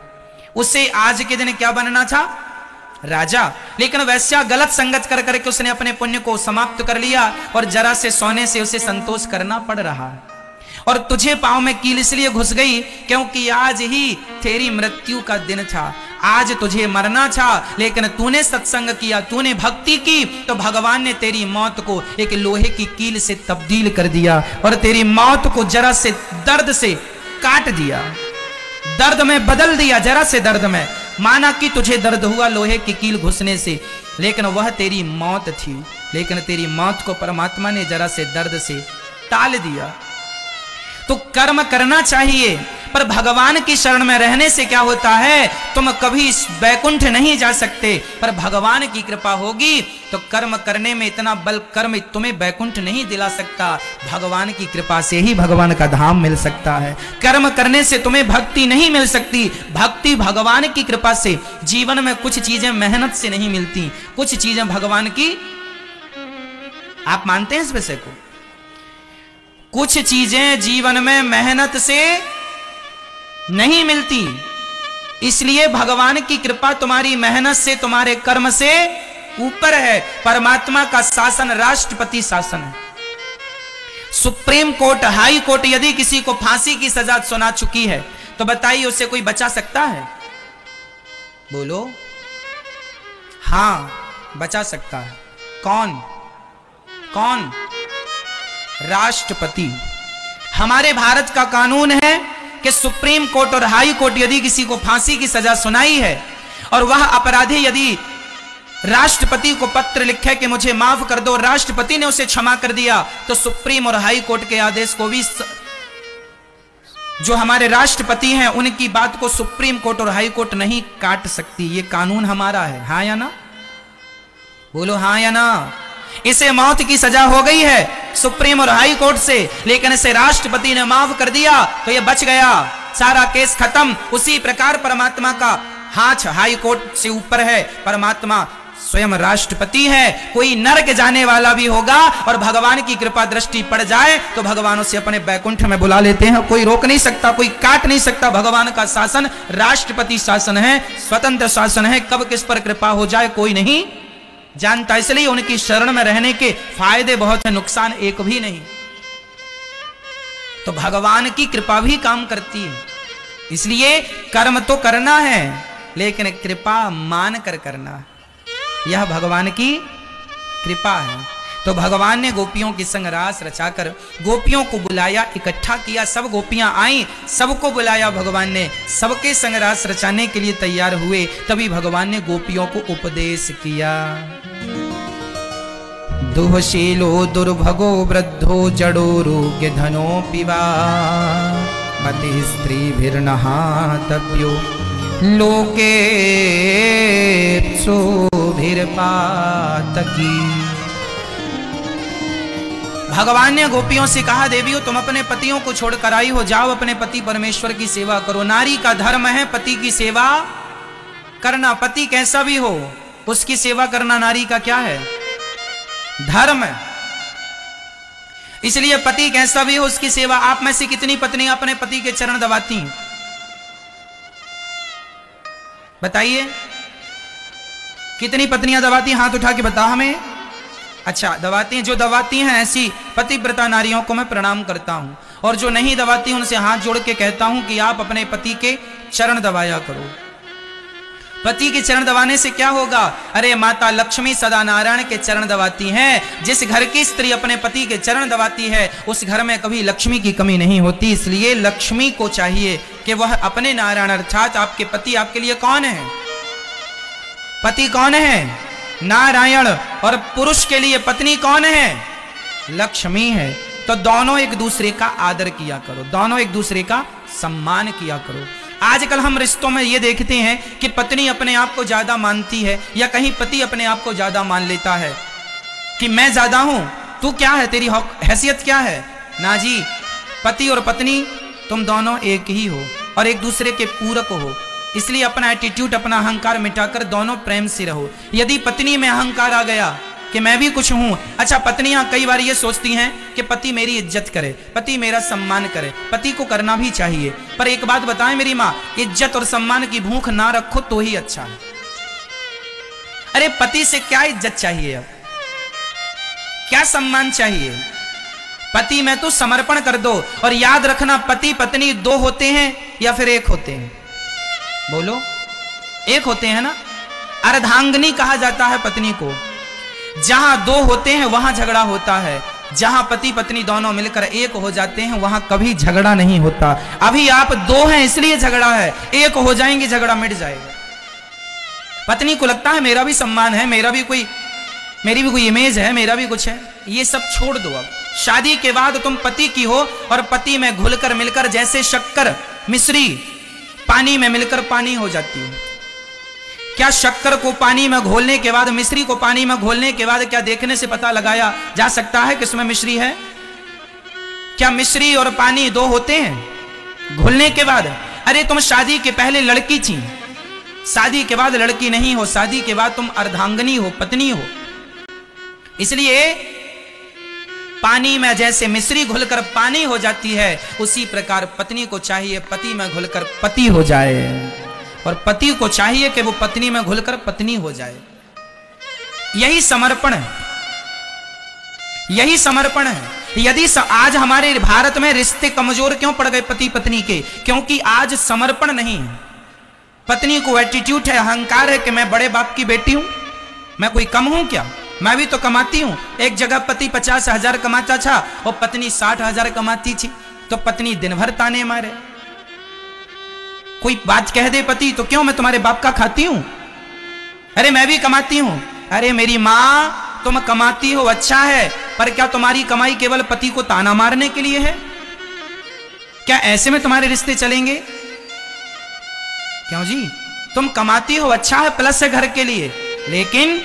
उसे आज के दिन क्या बनना था? राजा। लेकिन वैश्या गलत संगत कर करके उसने अपने पुण्य को समाप्त कर लिया और जरा से सोने से उसे संतोष करना पड़ रहा है। और तुझे पांव में कील इसलिए घुस गई क्योंकि आज ही तेरी मृत्यु का दिन था, आज तुझे मरना था, लेकिन तूने सत्संग किया, तूने भक्ति की, तो भगवान ने तेरी मौत को एक लोहे की कील से तब्दील कर दिया और तेरी मौत को जरा से दर्द से काट दिया, दर्द में बदल दिया, जरा से दर्द में। माना कि तुझे दर्द हुआ लोहे की कील घुसने से, लेकिन वह तेरी मौत थी, लेकिन तेरी मौत को परमात्मा ने जरा से दर्द से टाल दिया। तो कर्म करना चाहिए, पर भगवान की शरण में रहने से क्या होता है? तुम कभी वैकुंठ नहीं जा सकते, पर भगवान की कृपा होगी तो कर्म करने में इतना बल, कर्म तुम्हें वैकुंठ नहीं दिला सकता, भगवान की कृपा से ही भगवान का धाम मिल सकता है। कर्म करने से तुम्हें भक्ति नहीं मिल सकती, भक्ति भगवान की कृपा से। जीवन में कुछ चीजें मेहनत से नहीं मिलती, कुछ चीजें भगवान की, आप मानते हैं इस विषय को? कुछ चीजें जीवन में मेहनत से नहीं मिलती, इसलिए भगवान की कृपा तुम्हारी मेहनत से, तुम्हारे कर्म से ऊपर है। परमात्मा का शासन राष्ट्रपति शासन है। सुप्रीम कोर्ट, हाई कोर्ट यदि किसी को फांसी की सजा सुना चुकी है तो बताइए उसे कोई बचा सकता है? बोलो। हां, बचा सकता है। कौन? कौन? राष्ट्रपति। हमारे भारत का कानून है कि सुप्रीम कोर्ट और हाई कोर्ट यदि किसी को फांसी की सजा सुनाई है और वह अपराधी यदि राष्ट्रपति को पत्र लिखे कि मुझे माफ कर दो, राष्ट्रपति ने उसे क्षमा कर दिया, तो सुप्रीम और हाई कोर्ट के आदेश को भी, जो हमारे राष्ट्रपति हैं उनकी बात को सुप्रीम कोर्ट और हाई कोर्ट नहीं काट सकती। ये कानून हमारा है, हाँ या ना? बोलो हाँ या ना? इसे मौत की सजा हो गई है सुप्रीम और हाई कोर्ट से, लेकिन इसे राष्ट्रपति ने माफ कर दिया तो ये बच गया, सारा केस खत्म। उसी प्रकार परमात्मा का हाथ हाई कोर्ट से ऊपर है, परमात्मा स्वयं राष्ट्रपति है। कोई नरक जाने वाला भी होगा और भगवान की कृपा दृष्टि पड़ जाए तो भगवान उसे अपने बैकुंठ में बुला लेते हैं, कोई रोक नहीं सकता, कोई काट नहीं सकता। भगवान का शासन राष्ट्रपति शासन है, स्वतंत्र शासन है, कब किस पर कृपा हो जाए कोई नहीं जानता, इसलिए उनकी शरण में रहने के फायदे बहुत है, नुकसान एक भी नहीं। तो भगवान की कृपा भी काम करती है, इसलिए कर्म तो करना है लेकिन कृपा मान कर करना, यह भगवान की कृपा है। तो भगवान ने गोपियों की संग रास रचाकर गोपियों को बुलाया, इकट्ठा किया, सब गोपियां आई, सबको बुलाया भगवान ने, सबके संग रास रचाने के लिए तैयार हुए। तभी भगवान ने गोपियों को उपदेश किया। दुहशीलो दुर्भगो वृद्धो जड़ो रोग्य धनो पिबा मति स्त्री भिर्नहातव्यो लोके सोभिर्पातकी। भगवान ने गोपियों से कहा, देवियों तुम अपने पतियों को छोड़कर आई हो, जाओ अपने पति परमेश्वर की सेवा करो। नारी का धर्म है पति की सेवा करना, पति कैसा भी हो उसकी सेवा करना नारी का क्या है? धर्म है। इसलिए पति कैसा भी हो उसकी सेवा। आप में से कितनी पत्नियां अपने पति के चरण दबाती हैं? बताइए, कितनी पत्नियां दबाती? हाथ उठा के बताओ हमें। अच्छा, दबाती हैं। जो दबाती हैं ऐसी पतिव्रता नारियों को मैं प्रणाम करता हूं, और जो नहीं दबाती उनसे हाथ जोड़ के कहता हूं कि आप अपने पति के चरण दबाया करो। पति के चरण दबाने से क्या होगा? अरे माता लक्ष्मी सदा नारायण के चरण दबाती हैं। जिस घर की स्त्री अपने पति के चरण दबाती है उस घर में कभी लक्ष्मी की कमी नहीं होती। इसलिए लक्ष्मी को चाहिए कि वह अपने नारायण अर्थात आपके पति आपके लिए कौन है? पति कौन है? नारायण। और पुरुष के लिए पत्नी कौन है? लक्ष्मी है। तो दोनों एक दूसरे का आदर किया करो, दोनों एक दूसरे का सम्मान किया करो। आजकल हम रिश्तों में ये देखते हैं कि पत्नी अपने आप को ज्यादा मानती है या कहीं पति अपने आप को ज्यादा मान लेता है कि मैं ज्यादा हूं, तू क्या है, तेरी हैसियत क्या है? ना जी, पति और पत्नी तुम दोनों एक ही हो और एक दूसरे के पूरक हो। इसलिए अपना एटीट्यूड, अपना अहंकार मिटाकर दोनों प्रेम से रहो। यदि पत्नी में अहंकार आ गया कि मैं भी कुछ हूं, अच्छा पत्नियां कई बार ये सोचती हैं कि पति मेरी इज्जत करे, पति मेरा सम्मान करे, पति को करना भी चाहिए। पर एक बात बताएं मेरी मां, इज्जत और सम्मान की भूख ना रखो तो ही अच्छा है। अरे पति से क्या इज्जत चाहिए, अब क्या सम्मान चाहिए? पति में तो समर्पण कर दो। और याद रखना, पति पत्नी दो होते हैं या फिर एक होते हैं? बोलो, एक होते हैं ना। अर्धांगिनी कहा जाता है पत्नी को। जहां दो होते हैं वहां झगड़ा होता है, जहां पति पत्नी दोनों मिलकर एक हो जाते हैं वहां कभी झगड़ा नहीं होता। अभी आप दो हैं इसलिए झगड़ा है, एक हो जाएंगे झगड़ा मिट जाएगा। पत्नी को लगता है मेरा भी सम्मान है, मेरी भी कोई इमेज है, मेरा भी कुछ है। ये सब छोड़ दो। अब शादी के बाद तुम पति की हो और पति में घुलकर मिलकर, जैसे शक्कर मिश्री पानी में मिलकर पानी हो जाती है। क्या शक्कर को पानी में घोलने के बाद, मिश्री को पानी में घोलने के बाद क्या देखने से पता लगाया जा सकता है कि इसमें मिश्री है? क्या मिश्री और पानी दो होते हैं घुलने के बाद? अरे तुम शादी के पहले लड़की थी, शादी के बाद लड़की नहीं हो, शादी के बाद तुम अर्धांगिनी हो, पत्नी हो। इसलिए पानी में जैसे मिश्री घुलकर पानी हो जाती है, उसी प्रकार पत्नी को चाहिए पति में घुलकर पति हो जाए, और पति को चाहिए कि वो पत्नी में घुलकर पत्नी हो जाए। यही समर्पण है, यही समर्पण है। यदि आज हमारे भारत में रिश्ते कमजोर क्यों पड़ गए पति पत्नी के? क्योंकि आज समर्पण नहीं है। पत्नी को एटीट्यूड है, अहंकार है कि मैं बड़े बाप की बेटी हूं, मैं कोई कम हूं क्या, मैं भी तो कमाती हूं। एक जगह पति 50,000 कमाता था और पत्नी 60,000 कमाती थी, तो पत्नी दिन भर ताने मारे। कोई बात कह दे पति तो क्यों, मैं तुम्हारे बाप का खाती हूं, अरे मैं भी कमाती हूं। अरे मेरी मां, तुम कमाती हो अच्छा है, पर क्या तुम्हारी कमाई केवल पति को ताना मारने के लिए है? क्या ऐसे में तुम्हारे रिश्ते चलेंगे? क्यों जी, तुम कमाती हो अच्छा है, प्लस है घर के लिए, लेकिन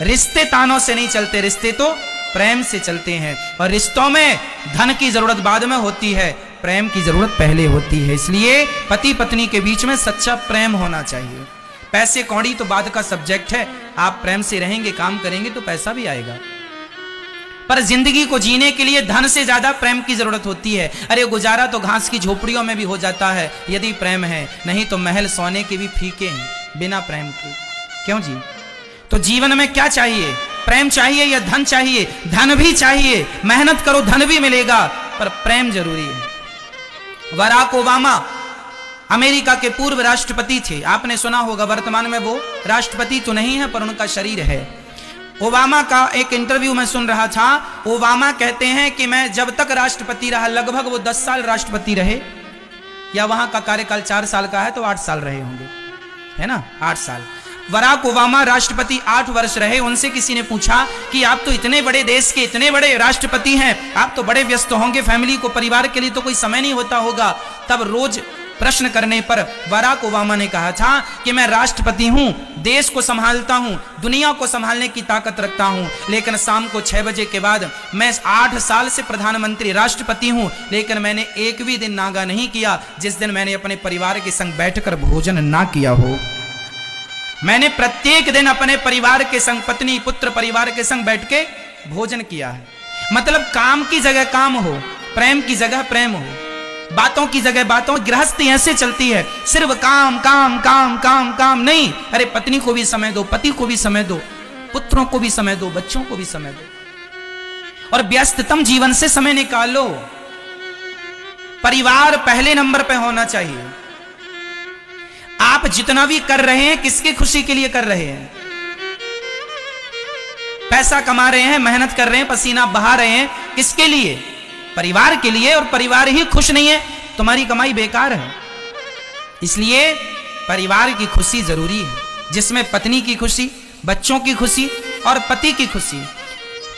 रिश्ते तानों से नहीं चलते, रिश्ते तो प्रेम से चलते हैं। और रिश्तों में धन की जरूरत बाद में होती है, प्रेम की जरूरत पहले होती है। इसलिए पति पत्नी के बीच में सच्चा प्रेम होना चाहिए। पैसे कौड़ी तो बाद का सब्जेक्ट है, आप प्रेम से रहेंगे, काम करेंगे तो पैसा भी आएगा। पर जिंदगी को जीने के लिए धन से ज्यादा प्रेम की जरूरत होती है। अरे गुजारा तो घास की झोपड़ियों में भी हो जाता है यदि प्रेम है, नहीं तो महल सोने के भी फीके हैं बिना प्रेम के। क्यों जी? तो जीवन में क्या चाहिए? प्रेम चाहिए या धन चाहिए? धन भी चाहिए, मेहनत करो धन भी मिलेगा, पर प्रेम जरूरी है। बराक ओबामा अमेरिका के पूर्व राष्ट्रपति थे, आपने सुना होगा। वर्तमान में वो राष्ट्रपति तो नहीं है, पर उनका शरीर है। ओबामा का एक इंटरव्यू में सुन रहा था। ओबामा कहते हैं कि मैं जब तक राष्ट्रपति रहा, लगभग वो 10 साल राष्ट्रपति रहे, या वहां का कार्यकाल 4 साल का है तो 8 साल रहे होंगे, है ना, 8 साल। बराक ओबामा राष्ट्रपति 8 वर्ष रहे। उनसे किसी ने पूछा कि आप तो इतने बड़े देश के इतने बड़े राष्ट्रपति हैं, आप तो बड़े व्यस्त होंगे, फैमिली को, परिवार के लिए तो कोई समय नहीं होता होगा। तब रोज प्रश्न करने पर बराक ओबामा ने कहा था कि मैं राष्ट्रपति हूं, देश को संभालता हूं, दुनिया को संभालने की ताकत रखता हूं, लेकिन शाम को 6 बजे के बाद मैं 8 साल से प्रधानमंत्री राष्ट्रपति हूं, लेकिन मैंने एक भी दिन नागा नहीं किया जिस दिन मैंने अपने परिवार के संग बैठकर भोजन ना किया हो। मैंने प्रत्येक दिन अपने परिवार के संग, पत्नी पुत्र परिवार के संग बैठ के भोजन किया है। मतलब काम की जगह काम हो, प्रेम की जगह प्रेम हो, बातों की जगह बातों। गृहस्थी ऐसे चलती है, सिर्फ काम काम काम काम काम नहीं। अरे पत्नी को भी समय दो, पति को भी समय दो, पुत्रों को भी समय दो, बच्चों को भी समय दो, और व्यस्ततम जीवन से समय निकालो। परिवार पहले नंबर पे होना चाहिए। आप जितना भी कर रहे हैं, किसकी खुशी के लिए कर रहे हैं? पैसा कमा रहे हैं, मेहनत कर रहे हैं, पसीना बहा रहे हैं, किसके लिए? परिवार के लिए। और परिवार ही खुश नहीं है, तुम्हारी कमाई बेकार है। इसलिए परिवार की खुशी जरूरी है, जिसमें पत्नी की खुशी, बच्चों की खुशी और पति की खुशी।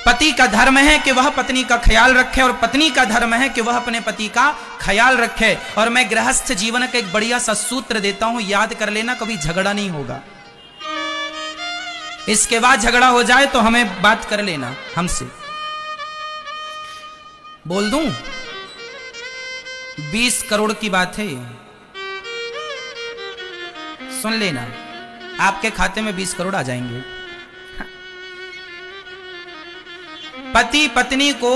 पति का धर्म है कि वह पत्नी का ख्याल रखे, और पत्नी का धर्म है कि वह अपने पति का ख्याल रखे। और मैं गृहस्थ जीवन का एक बढ़िया सा सूत्र देता हूं, याद कर लेना, कभी झगड़ा नहीं होगा। इसके बाद झगड़ा हो जाए तो हमें बात कर लेना हमसे। बोल दूं, 20 करोड़ की बात है, सुन लेना, आपके खाते में 20 करोड़ आ जाएंगे। पति पत्नी को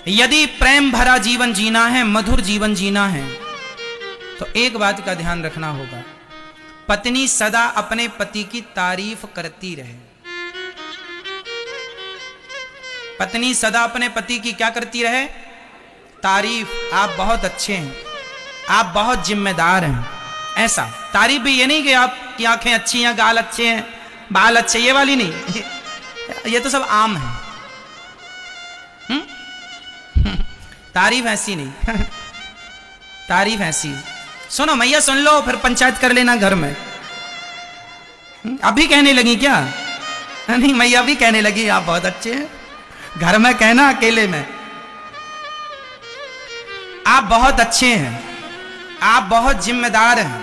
यदि प्रेम भरा जीवन जीना है, मधुर जीवन जीना है, तो एक बात का ध्यान रखना होगा, पत्नी सदा अपने पति की तारीफ करती रहे। पत्नी सदा अपने पति की क्या करती रहे? तारीफ। आप बहुत अच्छे हैं, आप बहुत जिम्मेदार हैं, ऐसा। तारीफ भी ये नहीं कि आपकी आंखें अच्छी हैं, गाल अच्छे हैं, बाल अच्छे, ये वाली नहीं, ये तो सब आम है। तारीफ ऐसी नहीं। तारीफ ऐसी, सुनो मैया, सुन लो, फिर पंचायत कर लेना घर में। अभी कहने लगी क्या? नहीं, मैया भी कहने लगी आप बहुत अच्छे हैं, घर में कहना, अकेले में। आप बहुत अच्छे हैं, आप बहुत जिम्मेदार हैं,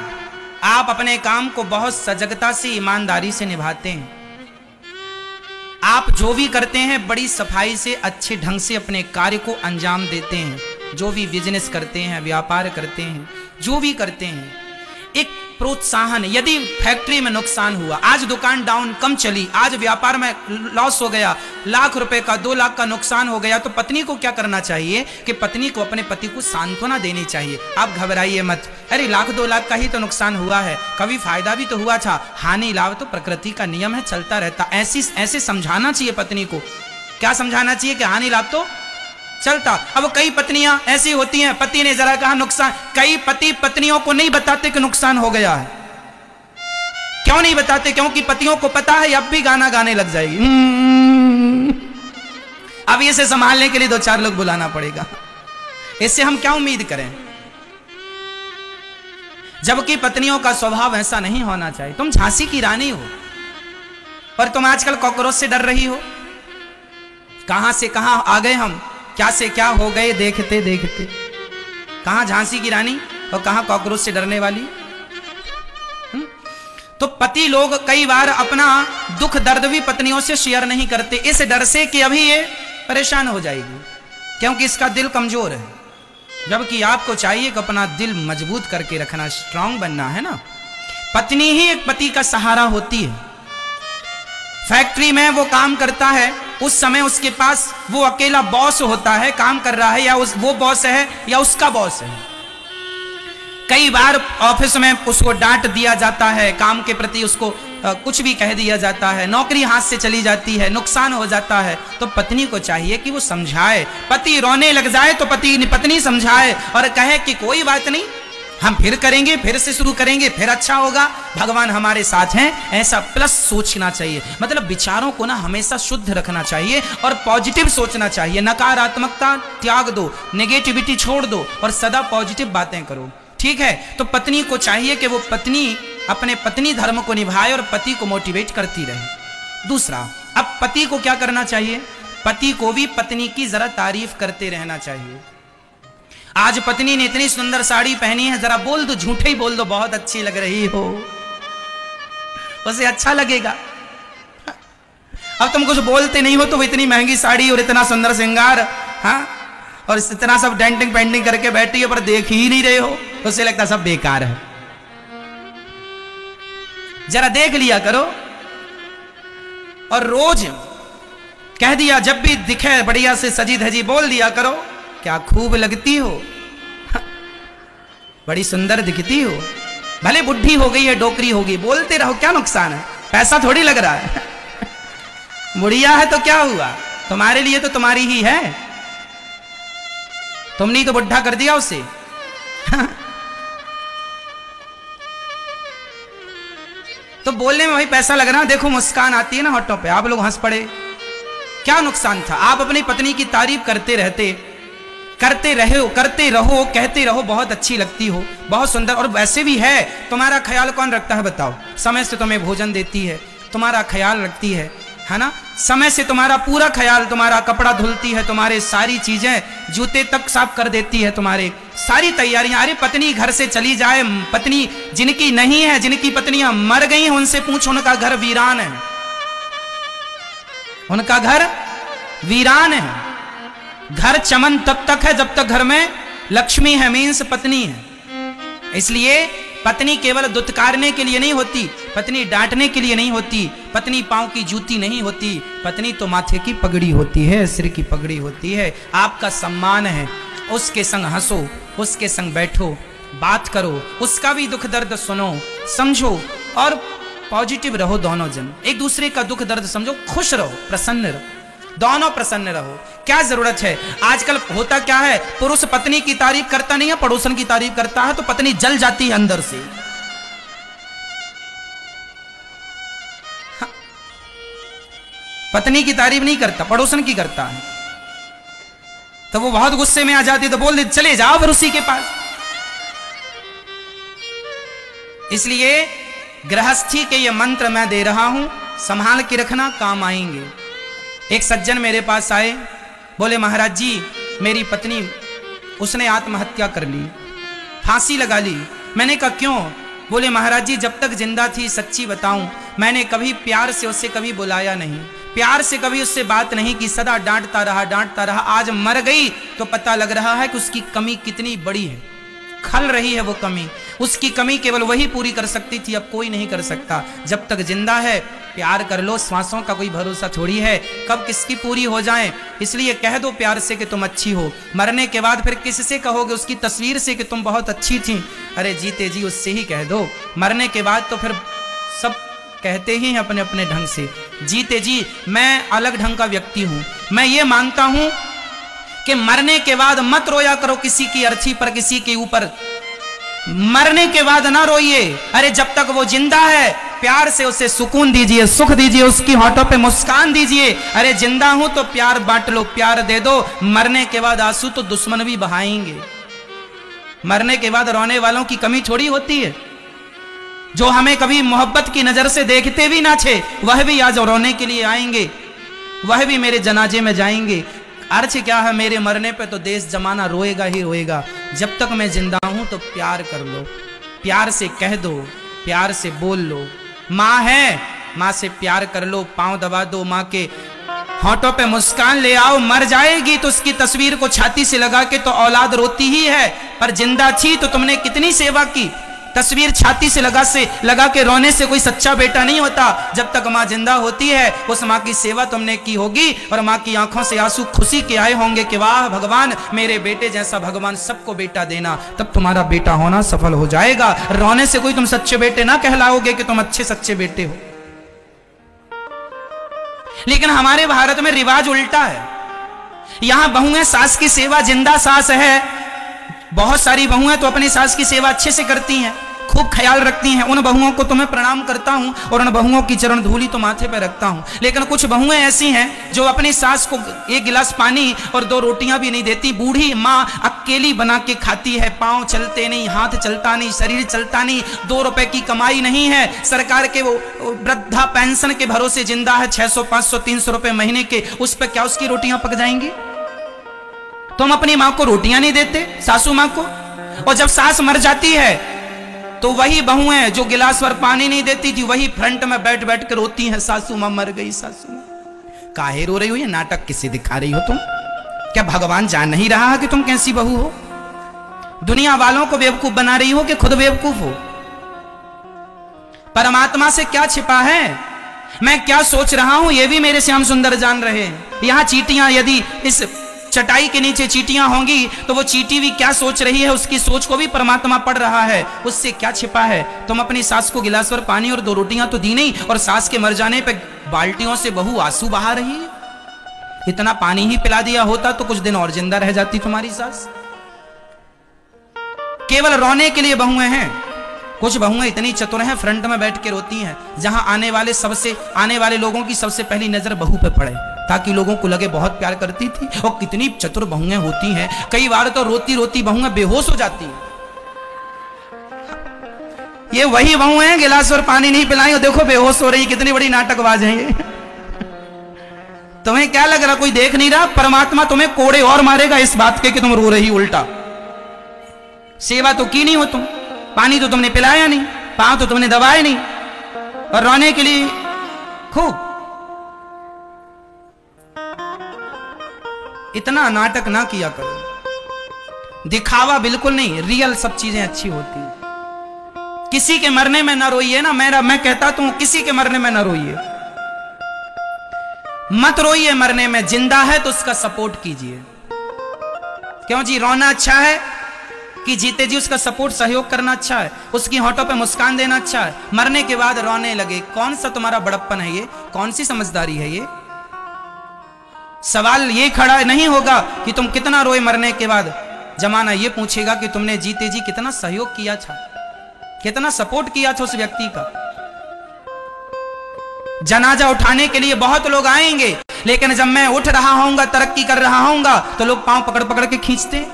आप अपने काम को बहुत सजगता से, ईमानदारी से निभाते हैं। आप जो भी करते हैं बड़ी सफाई से, अच्छे ढंग से अपने कार्य को अंजाम देते हैं। जो भी बिजनेस करते हैं, व्यापार करते हैं, जो भी करते हैं, एक प्रोत्साहन। यदि फैक्ट्री में नुकसान हुआ, आज दुकान डाउन, कम चली, आज व्यापार में लॉस हो गया, लाख रुपए का, 2 लाख का नुकसान हो गया, तो पत्नी को क्या करना चाहिए कि पत्नी को अपने पति को सांत्वना देनी चाहिए। आप घबराइए मत, अरे 1,00,000 2 लाख का ही तो नुकसान हुआ है, कभी फायदा भी तो हुआ था, हानि लाभ तो प्रकृति का नियम है, चलता रहता। ऐसे समझाना चाहिए पत्नी को। क्या समझाना चाहिए? कि हानि लाभ तो चलता। अब कई पत्नियां ऐसी होती हैं, पति ने जरा कहा नुकसान, कई पति पत्नियों को नहीं बताते कि नुकसान हो गया है। क्यों नहीं बताते? क्योंकि पतियों को पता है अब भी गाना गाने लग जाएगी। अब इसे संभालने के लिए 2-4 लोग बुलाना पड़ेगा। इससे हम क्या उम्मीद करें? जबकि पत्नियों का स्वभाव ऐसा नहीं होना चाहिए। तुम झांसी की रानी हो और तुम आजकल कॉकरोच से डर रही हो। कहां से कहां आ गए हम, क्या से क्या हो गए देखते देखते। कहां झांसी की रानी और कहां कॉकरोच से डरने वाली। तो पति लोग कई बार अपना दुख दर्द भी पत्नियों से शेयर नहीं करते, इस डर से कि अभी ये परेशान हो जाएगी, क्योंकि इसका दिल कमजोर है। जबकि आपको चाहिए कि अपना दिल मजबूत करके रखना, स्ट्रांग बनना है ना। पत्नी ही एक पति का सहारा होती है। फैक्ट्री में वो काम करता है, उस समय उसके पास वो अकेला बॉस होता है, काम कर रहा है, या वो बॉस है या उसका बॉस है। कई बार ऑफिस में उसको डांट दिया जाता है, काम के प्रति उसको कुछ भी कह दिया जाता है, नौकरी हाथ से चली जाती है, नुकसान हो जाता है, तो पत्नी को चाहिए कि वो समझाए। पति रोने लग जाए तो पत्नी समझाए और कहे कि कोई बात नहीं, हम फिर करेंगे, फिर से शुरू करेंगे, फिर अच्छा होगा, भगवान हमारे साथ हैं, ऐसा प्लस सोचना चाहिए। मतलब विचारों को ना हमेशा शुद्ध रखना चाहिए और पॉजिटिव सोचना चाहिए। नकारात्मकता त्याग दो, नेगेटिविटी छोड़ दो और सदा पॉजिटिव बातें करो, ठीक है। तो पत्नी को चाहिए कि वो पत्नी अपने पत्नी धर्म को निभाए और पति को मोटिवेट करती रहे। दूसरा, अब पति को क्या करना चाहिए? पति को भी पत्नी की जरा तारीफ करते रहना चाहिए। आज पत्नी ने इतनी सुंदर साड़ी पहनी है, जरा बोल दो, झूठे ही बोल दो, बहुत अच्छी लग रही हो, उसे अच्छा लगेगा। अब तुम कुछ बोलते नहीं हो तो वो इतनी महंगी साड़ी और इतना सुंदर श्रृंगार, हाँ, और इतना सब डेंटिंग पेंटिंग करके बैठी है पर देख ही नहीं रहे हो, तो उसे लगता सब बेकार है। जरा देख लिया करो और रोज कह दिया, जब भी दिखे बढ़िया से सजी धजी बोल दिया करो, क्या खूब लगती हो, बड़ी सुंदर दिखती हो, भले बुढ़ी हो गई है, डोकरी होगी, बोलते रहो, क्या नुकसान है, पैसा थोड़ी लग रहा है। बुढ़िया है तो क्या हुआ, तुम्हारे लिए तो तुम्हारी ही है, तुमने तो बुढ़ा कर दिया उसे। तो बोलने में भाई पैसा लग रहा, देखो मुस्कान आती है ना होठों पे, आप लोग हंस पड़े, क्या नुकसान था? आप अपनी पत्नी की तारीफ करते रहते, करते रहो, कहते रहो, बहुत अच्छी लगती हो, बहुत सुंदर, और वैसे भी है। तुम्हारा ख्याल कौन रखता है बताओ? समय से तुम्हें भोजन देती है, तुम्हारा ख्याल रखती है ना, समय से तुम्हारा पूरा ख्याल, तुम्हारा कपड़ा धुलती है, तुम्हारे सारी चीजें, जूते तक साफ कर देती है, तुम्हारे सारी तैयारियां। अरे पत्नी घर से चली जाए, पत्नी जिनकी नहीं है, जिनकी पत्नियां मर गई हैं, उनसे पूछो, उनका घर वीरान है, उनका घर वीरान है। घर चमन तब तक है जब तक घर में लक्ष्मी है, मीन्स पत्नी है। इसलिए पत्नी केवल दुत्कारने के लिए नहीं होती, पत्नी डांटने के लिए नहीं होती, पत्नी पांव की जूती नहीं होती, पत्नी तो माथे की पगड़ी होती है, सिर की पगड़ी होती है, आपका सम्मान है। उसके संग हंसो, उसके संग बैठो, बात करो, उसका भी दुख दर्द सुनो, समझो और पॉजिटिव रहो। दोनों जन एक दूसरे का दुख दर्द समझो, खुश रहो, प्रसन्न रहो, दोनों प्रसन्न रहो। क्या जरूरत है? आजकल होता क्या है, पुरुष पत्नी की तारीफ करता नहीं है, पड़ोसन की तारीफ करता है, तो पत्नी जल जाती है अंदर से। हाँ। पत्नी की तारीफ नहीं करता, पड़ोसन की करता है, तो वो बहुत गुस्से में आ जाती, तो बोल दे चले जाओ फिर उसी के पास। इसलिए गृहस्थी के ये मंत्र मैं दे रहा हूं, संभाल के रखना, काम आएंगे। एक सज्जन मेरे पास आए, बोले महाराज जी मेरी पत्नी उसने आत्महत्या कर ली, फांसी लगा ली। मैंने कहा क्यों? बोले महाराज जी जब तक जिंदा थी, सच्ची बताऊं, मैंने कभी प्यार से उससे कभी बुलाया नहीं, प्यार से कभी उससे बात नहीं की, सदा डांटता रहा। आज मर गई तो पता लग रहा है कि उसकी कमी कितनी बड़ी है, खल रही है वो कमी। उसकी कमी केवल वही पूरी कर सकती थी, अब कोई नहीं कर सकता। जब तक जिंदा है प्यार कर लो, श्वासों का कोई भरोसा थोड़ी है, कब किसकी पूरी हो जाए। इसलिए कह दो प्यार से कि तुम अच्छी हो, मरने के बाद फिर किससे कहोगे? उसकी तस्वीर से कि तुम बहुत अच्छी थी? अरे जीते जी उससे ही कह दो, मरने के बाद तो फिर सब कहते ही हैं अपने अपने ढंग से। जीते जी मैं अलग ढंग का व्यक्ति हूं, मैं ये मानता हूं कि मरने के बाद मत रोया करो किसी की अर्थी पर, किसी के ऊपर, मरने के बाद ना रोइए। अरे जब तक वो जिंदा है प्यार से उसे सुकून दीजिए, सुख दीजिए, उसकी होठों पे मुस्कान दीजिए। अरे जिंदा हूं तो प्यार बांट लो, प्यार दे दो। मरने के बाद आंसू तो दुश्मन भी बहाएंगे, मरने के बाद रोने वालों की कमी थोड़ी होती है। जो हमें कभी मोहब्बत की नजर से देखते भी ना थे, वह भी आज रोने के लिए आएंगे, वह भी मेरे जनाजे में जाएंगे। अर्थ क्या है, मेरे मरने पे तो देश जमाना रोएगा ही रोएगा। जब तक मैं जिंदा हूं तो प्यार कर लो, प्यार से कह दो, प्यार से बोल लो। माँ है, माँ से प्यार कर लो, पांव दबा दो, माँ के होठों पे मुस्कान ले आओ। मर जाएगी तो उसकी तस्वीर को छाती से लगा के तो औलाद रोती ही है, पर जिंदा थी तो तुमने कितनी सेवा की। तस्वीर छाती से लगा के रोने से कोई सच्चा बेटा नहीं होता। जब तक माँ जिंदा होती है उस माँ की सेवा तुमने की होगी, और माँ की आंखों से आंसू खुशी के आए होंगे कि वाह भगवान, मेरे बेटे जैसा भगवान सबको बेटा देना। तब तुम्हारा बेटा होना सफल हो जाएगा। रोने से कोई तुम सच्चे बेटे ना कहलाओगे कि तुम अच्छे सच्चे बेटे हो। लेकिन हमारे भारत में रिवाज उल्टा है। यहां बहुएं सास की सेवा, जिंदा सास है, बहुत सारी बहुएं तो अपनी सास की सेवा अच्छे से करती हैं, खूब ख्याल रखती हैं। उन बहुओं को तो मैं प्रणाम करता हूं और उन बहुओं की चरण धूली तो माथे पे रखता हूं। लेकिन कुछ बहुएं ऐसी हैं जो अपनी सास को एक गिलास पानी और 2 रोटियां भी नहीं देती। बूढ़ी माँ अकेली बना के खाती है, पांव चलते नहीं, हाथ चलता नहीं, शरीर चलता नहीं, 2 रुपए की कमाई नहीं है, सरकार के वो वृद्धा पेंशन के भरोसे जिंदा है, 600 500 300 रुपए महीने के, उस पर क्या उसकी रोटियां पक जाएंगी? तुम अपनी माँ को रोटियां नहीं देते, सासू माँ को। और जब सास मर जाती है तो वही बहुएं जो गिलास भर पानी नहीं देती थी, वही फ्रंट में बैठ बैठ कर रोती हैं, सासू माँ मर गई, सासू माँ। काहे रो रही हो? ये नाटक किसे दिखा रही हो तुम? क्या भगवान जान नहीं रहा कि तुम कैसी बहू हो? दुनिया वालों को बेवकूफ बना रही हो कि खुद बेवकूफ हो? परमात्मा से क्या छिपा है, मैं क्या सोच रहा हूं, यह भी मेरे श्याम सुंदर जान रहे हैं। यहां चींटियां, यदि इस चटाई के नीचे चींटियां होंगी तो वो चींटी भी क्या सोच रही है, उसकी सोच को भी परमात्मा पढ़ रहा है। उससे क्या छिपा है? तुम अपनी सास को गिलास भर पानी और 2 रोटियां तो दी नहीं, और सास के मर जाने पे बाल्टियों से बहू आंसू बहा रही है। इतना पानी ही पिला दिया होता तो कुछ दिन और जिंदा रह जाती तुम्हारी सास। केवल रोने के लिए बहुएं हैं। कुछ बहुएं इतनी चतुर हैं, फ्रंट में बैठ के रोती हैं, जहां आने वाले लोगों की सबसे पहली नजर बहू पे पड़े, ताकि लोगों को लगे बहुत प्यार करती थी। और कितनी चतुर बहुएं होती हैं, कई बार तो रोती रोती बहुएं बेहोश हो जाती हैं। ये वही बहुएं हैं, गिलास और पानी नहीं पिलाई और देखो बेहोश हो रही, कितनी बड़ी नाटकबाज है ये। तुम्हें क्या लग रहा कोई देख नहीं रहा? परमात्मा तुम्हें कोड़े और मारेगा इस बात के कि तुम रो रही उल्टा। सेवा तो की नहीं हो तुम, पानी तो तुमने पिलाया नहीं, पांव तो तुमने दबाए नहीं, और रोने के लिए खूब। इतना नाटक ना किया करो, दिखावा बिल्कुल नहीं, रियल सब चीजें अच्छी होती है। किसी के मरने में ना रोइए ना, मैं कहता तो किसी के मरने में ना रोइए, मत रोइए मरने में। जिंदा है तो उसका सपोर्ट कीजिए। क्यों जी? रोना अच्छा है कि जीते जी उसका सपोर्ट सहयोग करना अच्छा है, उसकी होठों पे मुस्कान देना अच्छा है। मरने के बाद रोने लगे, कौन सा तुम्हारा बड़प्पन है ये? कौन सी समझदारी है ये? सवाल ये खड़ा नहीं होगा कि तुम कितना रोए मरने के बाद, जमाना ये पूछेगा कि तुमने जीते जी कितना सहयोग किया था, कितना सपोर्ट किया था उस व्यक्ति का। जनाजा उठाने के लिए बहुत लोग आएंगे, लेकिन जब मैं उठ रहा होऊंगा, तरक्की कर रहा होऊंगा, तो लोग पांव पकड़ पकड़ के खींचते।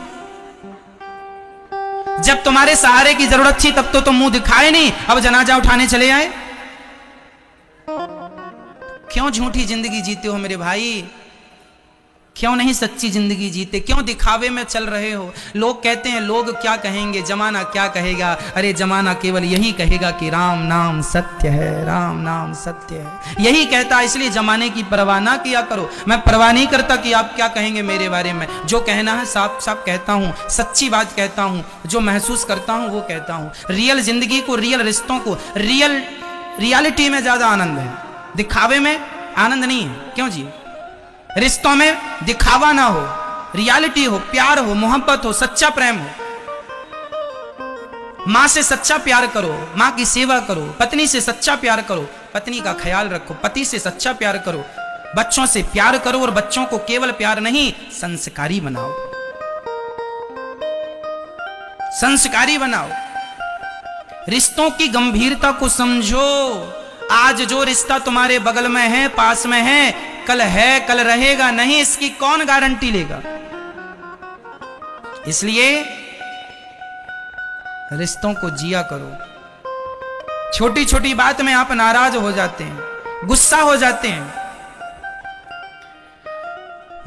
जब तुम्हारे सहारे की जरूरत थी तब तो तुम मुंह दिखाए नहीं, अब जनाजा उठाने चले आए। क्यों झूठी जिंदगी जीते हो मेरे भाई? क्यों नहीं सच्ची जिंदगी जीते? क्यों दिखावे में चल रहे हो? लोग कहते हैं लोग क्या कहेंगे, जमाना क्या कहेगा। अरे जमाना केवल यही कहेगा कि राम नाम सत्य है, राम नाम सत्य है, यही कहता है। इसलिए जमाने की परवाह ना किया करो। मैं परवाह नहीं करता कि आप क्या कहेंगे मेरे बारे में। जो कहना है साफ साफ कहता हूँ, सच्ची बात कहता हूँ, जो महसूस करता हूँ वो कहता हूँ। रियल जिंदगी को, रियल रिश्तों को, रियलिटी में ज्यादा आनंद है, दिखावे में आनंद नहीं है। क्यों जी? रिश्तों में दिखावा ना हो, रियलिटी हो, प्यार हो, मोहब्बत हो, सच्चा प्रेम हो। मां से सच्चा प्यार करो, मां की सेवा करो, पत्नी से सच्चा प्यार करो, पत्नी का ख्याल रखो, पति से सच्चा प्यार करो, बच्चों से प्यार करो, और बच्चों को केवल प्यार नहीं संस्कारी बनाओ, संस्कारी बनाओ। रिश्तों की गंभीरता को समझो। आज जो रिश्ता तुम्हारे बगल में है, पास में है, कल है, कल रहेगा नहीं, इसकी कौन गारंटी लेगा? इसलिए रिश्तों को जिया करो। छोटी छोटी बात में आप नाराज हो जाते हैं, गुस्सा हो जाते हैं,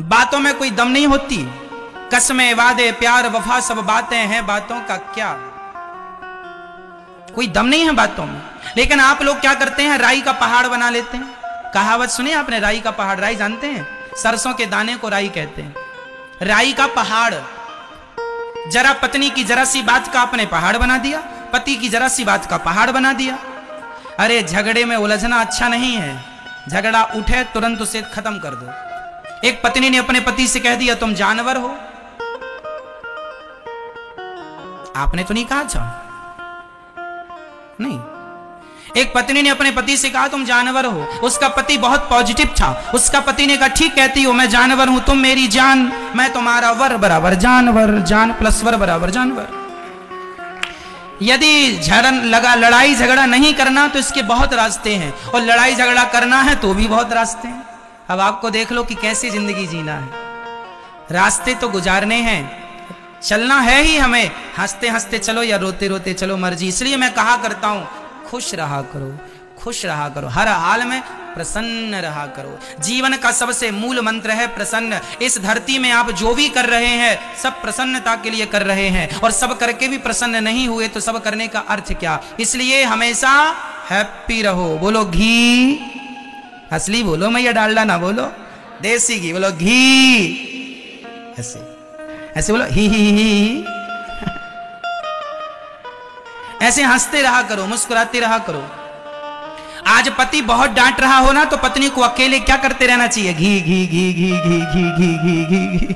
बातों में कोई दम नहीं होती। कसमें, वादे, प्यार, वफा सब बातें हैं, बातों का क्या? कोई दम नहीं है बातों में। लेकिन आप लोग क्या करते हैं? राई का पहाड़ बना लेते हैं। कहावत सुनी आपने, राई का पहाड़? राई जानते हैं? सरसों के दाने को राई कहते हैं। राई का पहाड़। जरा पत्नी की जरा सी बात का आपने पहाड़ बना दिया, पति की जरा सी बात का पहाड़ बना दिया। अरे झगड़े में उलझना अच्छा नहीं है। झगड़ा उठे तुरंत उसे खत्म कर दो। एक पत्नी ने अपने पति से कह दिया तुम जानवर हो। आपने तो नहीं कहा था, नहीं। एक पत्नी ने अपने पति से कहा तुम जानवर हो। उसका पति बहुत पॉजिटिव था। उसका पति ने कहा ठीक कहती हो, मैं जानवर हूं, तुम मेरी जान, मैं तुम्हारा वर बराबर जानवर, जान प्लस वर बराबर जानवर। यदि लड़ाई झगड़ा नहीं करना तो इसके बहुत रास्ते हैं, और लड़ाई झगड़ा करना है तो भी बहुत रास्ते हैं। अब आपको देख लो कि कैसी जिंदगी जीना है। रास्ते तो गुजारने हैं, चलना है ही हमें, हंसते हंसते चलो या रोते रोते चलो, मर्जी। इसलिए मैं कहा करता हूं खुश रहा करो, खुश रहा करो, हर हाल में प्रसन्न रहा करो। जीवन का सबसे मूल मंत्र है प्रसन्न। इस धरती में आप जो भी कर रहे हैं सब प्रसन्नता के लिए कर रहे हैं, और सब करके भी प्रसन्न नहीं हुए तो सब करने का अर्थ क्या। इसलिए हमेशा हैप्पी रहो। बोलो घी, असली बोलो, मैं ये डालडा ना बोलो, देसी घी बोलो, घी ऐसे ऐसे बोलो, ही। ऐसे हंसते रहा करो, मुस्कुराते रहा करो। आज पति बहुत डांट रहा हो ना तो पत्नी को अकेले क्या करते रहना चाहिए, घी घी घी घी घी घी घी घी घी घी।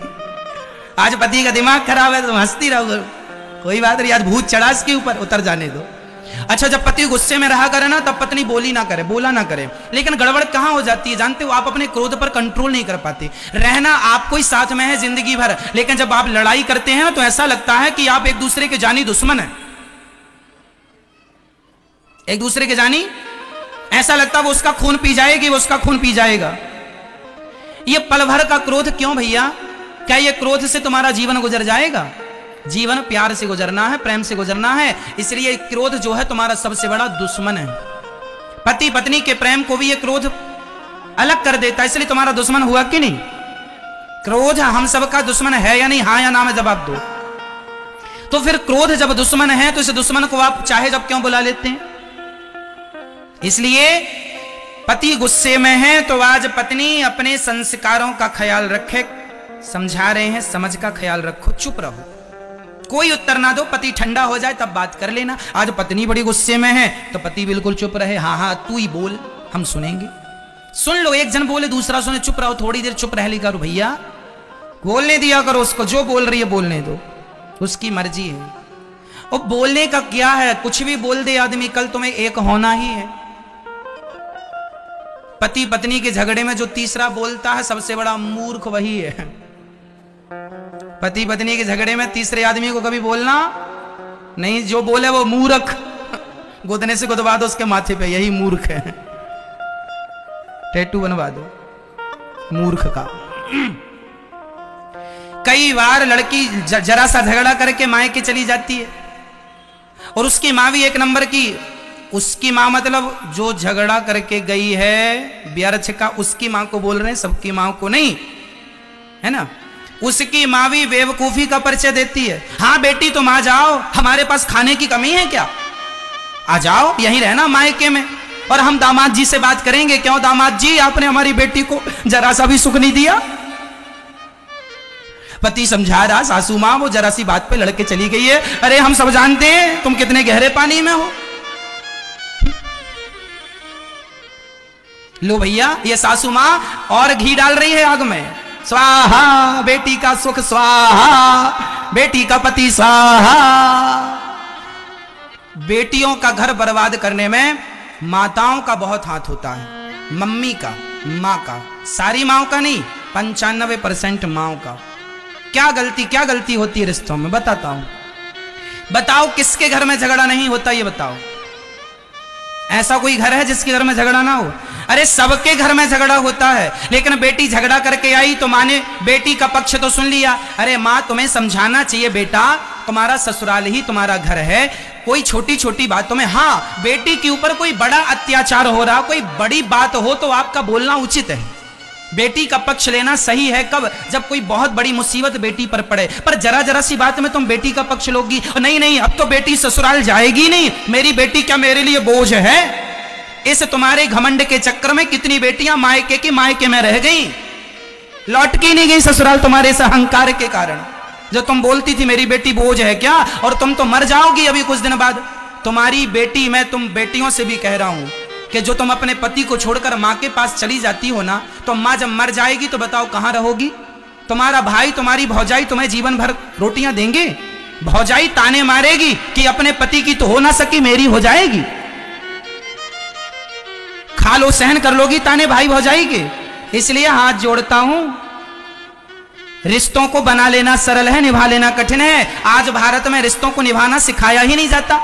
आज पति का दिमाग खराब है तो हंसती रहो, कोई बात नहीं, आज भूत चढ़ा इसके ऊपर, उतर जाने दो। अच्छा, जब पति गुस्से में रहा करे ना तब पत्नी बोला ना करे। लेकिन गड़बड़ कहां हो जाती है जानते हो, आप अपने क्रोध पर कंट्रोल नहीं कर पाते। रहना आपको ही साथ में है जिंदगी भर, लेकिन जब आप लड़ाई करते हैं ना तो ऐसा लगता है कि आप एक दूसरे के जानी दुश्मन है। एक दूसरे के जानी, ऐसा लगता है वो उसका खून पी जाएगी, वो उसका खून पी जाएगा। ये पल भर का क्रोध क्यों भैया? क्या ये क्रोध से तुम्हारा जीवन गुजर जाएगा? जीवन प्यार से गुजरना है, प्रेम से गुजरना है। इसलिए क्रोध जो है तुम्हारा सबसे बड़ा दुश्मन है। पति पत्नी के प्रेम को भी ये क्रोध अलग कर देता है, इसलिए तुम्हारा दुश्मन हुआ कि नहीं? क्रोध हम सबका दुश्मन है या नहीं? हाँ या ना में जवाब दो। तो फिर क्रोध जब दुश्मन है तो इस दुश्मन को आप चाहे जब क्यों बुला लेते हैं? इसलिए पति गुस्से में है तो आज पत्नी अपने संस्कारों का ख्याल रखे। समझा रहे हैं, समझ का ख्याल रखो, चुप रहो, कोई उत्तर ना दो। पति ठंडा हो जाए तब बात कर लेना। आज पत्नी बड़ी गुस्से में है तो पति बिल्कुल चुप रहे। हाँ तू ही बोल, हम सुनेंगे। सुन लो, एक जन बोले दूसरा सुने, चुप रहो, थोड़ी देर चुप रह ली करो भैया, बोलने दिया करो उसको, जो बोल रही है बोलने दो, उसकी मर्जी है। और बोलने का क्या है, कुछ भी बोल दे आदमी, कल तुम्हें एक होना ही है। पति पत्नी के झगड़े में जो तीसरा बोलता है सबसे बड़ा मूर्ख वही है। पति पत्नी के झगड़े में तीसरे आदमी को कभी बोलना नहीं, जो बोले वो मूर्ख। गोदने से गुदवा दो उसके माथे पे, यही मूर्ख है। टैटू बनवा दो मूर्ख का। कई बार लड़की जरा सा झगड़ा करके मायके चली जाती है, और उसकी माँ भी एक नंबर की। उसकी माँ मतलब जो झगड़ा करके गई है व्यर्थ का, उसकी माँ को बोल रहे हैं, सबकी माँ को नहीं, है ना। उसकी माँ भी बेवकूफी का परिचय देती है। हाँ बेटी तुम आ जाओ, हमारे पास खाने की कमी है क्या? आ जाओ, यहीं रहना मायके में, और हम दामाद जी से बात करेंगे। क्यों दामाद जी, आपने हमारी बेटी को जरा सा भी सुख नहीं दिया। पति समझा रहा, सासू माँ वो जरा सी बात पे लड़के चली गई है। अरे हम सब जानते हैं तुम कितने गहरे पानी में हो। लो भैया, ये सासू माँ और घी डाल रही है आग में। स्वाहा, बेटी का सुख स्वाहा, बेटी का पति स्वाहा। बेटियों का घर बर्बाद करने में माताओं का बहुत हाथ होता है। मम्मी का, माँ का, सारी माँ का नहीं, 95% माँ का। क्या गलती होती है रिश्तों में, बताता हूं। बताओ किसके घर में झगड़ा नहीं होता, ये बताओ। ऐसा कोई घर है जिसके घर में झगड़ा ना हो? अरे सबके घर में झगड़ा होता है। लेकिन बेटी झगड़ा करके आई तो माँ ने बेटी का पक्ष तो सुन लिया। अरे माँ तुम्हें समझाना चाहिए बेटा, तुम्हारा ससुराल ही तुम्हारा घर है। कोई छोटी छोटी बातों में, हाँ बेटी के ऊपर कोई बड़ा अत्याचार हो रहा, कोई बड़ी बात हो तो आपका बोलना उचित है। बेटी का पक्ष लेना सही है। कब? जब कोई बहुत बड़ी मुसीबत बेटी पर पड़े। पर जरा सी बात में तुम बेटी का पक्ष लोगी, नहीं अब तो बेटी ससुराल जाएगी नहीं, मेरी बेटी क्या मेरे लिए बोझ है। इस तुम्हारे घमंड के चक्कर में कितनी बेटियां मायके की मायके में रह गई, लौट के नहीं गई ससुराल तुम्हारे इस अहंकार के कारण। जो तुम बोलती थी मेरी बेटी बोझ है क्या, और तुम तो मर जाओगी अभी कुछ दिन बाद। तुम्हारी बेटी, मैं तुम बेटियों से भी कह रहा हूं कि जो तुम अपने पति को छोड़कर माँ के पास चली जाती हो ना, तो माँ जब मर जाएगी तो बताओ कहाँ रहोगी? तुम्हारा भाई, तुम्हारी भौजाई तुम्हें जीवन भर रोटियां देंगे? भौजाई ताने मारेगी कि अपने पति की तो हो ना सकी, मेरी हो जाएगी। खा लो, सहन कर लोगी ताने भाई भौजाई के। इसलिए हाथ जोड़ता हूं, रिश्तों को बना लेना सरल है, निभा लेना कठिन है। आज भारत में रिश्तों को निभाना सिखाया ही नहीं जाता।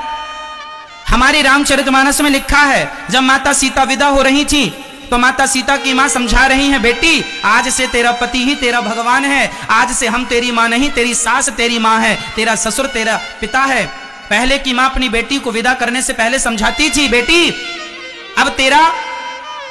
हमारी रामचरितमानस में लिखा है, जब माता सीता विदा हो रही थी तो माता सीता की मां समझा रही है, बेटी आज से तेरा पति ही तेरा भगवान है, आज से हम तेरी मां नहीं, तेरी सास तेरी मां है, तेरा ससुर तेरा पिता है। पहले की मां अपनी बेटी को विदा करने से पहले समझाती थी, बेटी अब तेरा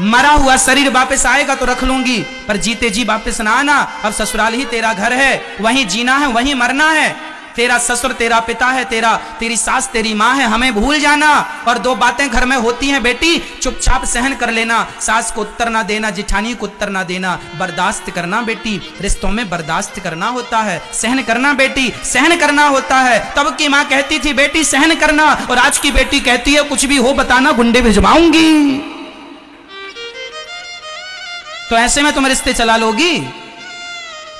मरा हुआ शरीर वापस आएगा तो रख लूंगी, पर जीते जी वापस ना आना। अब ससुराल ही तेरा घर है, वहीं जीना है वहीं मरना है। तेरा ससुर तेरा पिता है, तेरी सास तेरी माँ है, हमें भूल जाना। और दो बातें घर में होती हैं बेटी, चुपचाप सहन कर लेना, सास को उत्तर ना देना, जिठानी को उत्तर ना देना, बर्दाश्त करना बेटी। रिश्तों में बर्दाश्त करना होता है, सहन करना बेटी, सहन करना होता है। तब की माँ कहती थी बेटी सहन करना, और आज की बेटी कहती है कुछ भी हो बताना, गुंडे भिजवाऊंगी। तो ऐसे में तुम रिश्ते चला लोगी?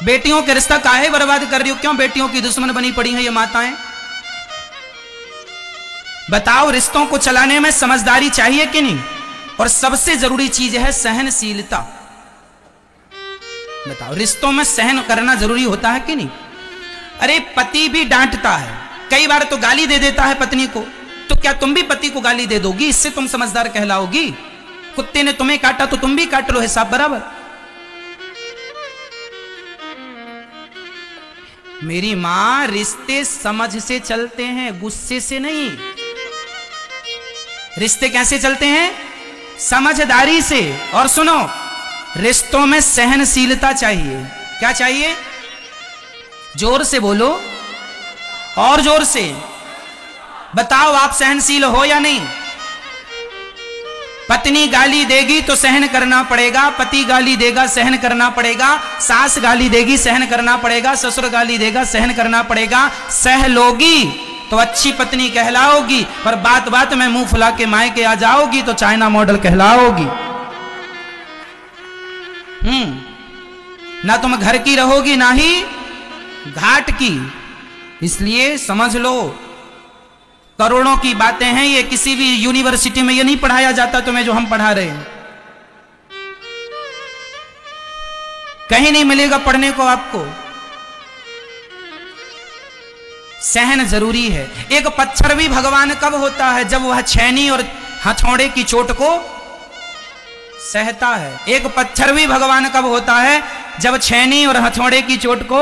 बेटियों के रिश्ता काहे बर्बाद कर रही हो? क्यों बेटियों की दुश्मन बनी पड़ी हैं ये माताएं? बताओ, रिश्तों को चलाने में समझदारी चाहिए कि नहीं? और सबसे जरूरी चीज है सहनशीलता। बताओ, रिश्तों में सहन करना जरूरी होता है कि नहीं? अरे पति भी डांटता है, कई बार तो गाली दे देता है पत्नी को, तो क्या तुम भी पति को गाली दे दोगी? इससे तुम समझदार कहलाओगी? कुत्ते ने तुम्हें काटा तो तुम भी काट लो, हिसाब बराबर। मेरी मां, रिश्ते समझ से चलते हैं, गुस्से से नहीं। रिश्ते कैसे चलते हैं? समझदारी से। और सुनो, रिश्तों में सहनशीलता चाहिए। क्या चाहिए? जोर से बोलो, और जोर से बताओ, आप सहनशील हो या नहीं? पत्नी गाली देगी तो सहन करना पड़ेगा, पति गाली देगा सहन करना पड़ेगा, सास गाली देगी सहन करना पड़ेगा, ससुर गाली देगा सहन करना पड़ेगा। सह लोगी तो अच्छी पत्नी कहलाओगी, पर बात बात में मुंह फुला के मायके आ जाओगी तो चाइना मॉडल कहलाओगी। ना तुम घर की रहोगी ना ही घाट की। इसलिए समझ लो, करोड़ों की बातें हैं ये, किसी भी यूनिवर्सिटी में ये नहीं पढ़ाया जाता तुम्हें जो हम पढ़ा रहे हैं, कहीं नहीं मिलेगा पढ़ने को आपको। सहन जरूरी है। एक पत्थर भी भगवान कब होता है? जब वह छेनी और हथौड़े की चोट को सहता है। एक पत्थर भी भगवान कब होता है? जब छेनी और हथौड़े की चोट को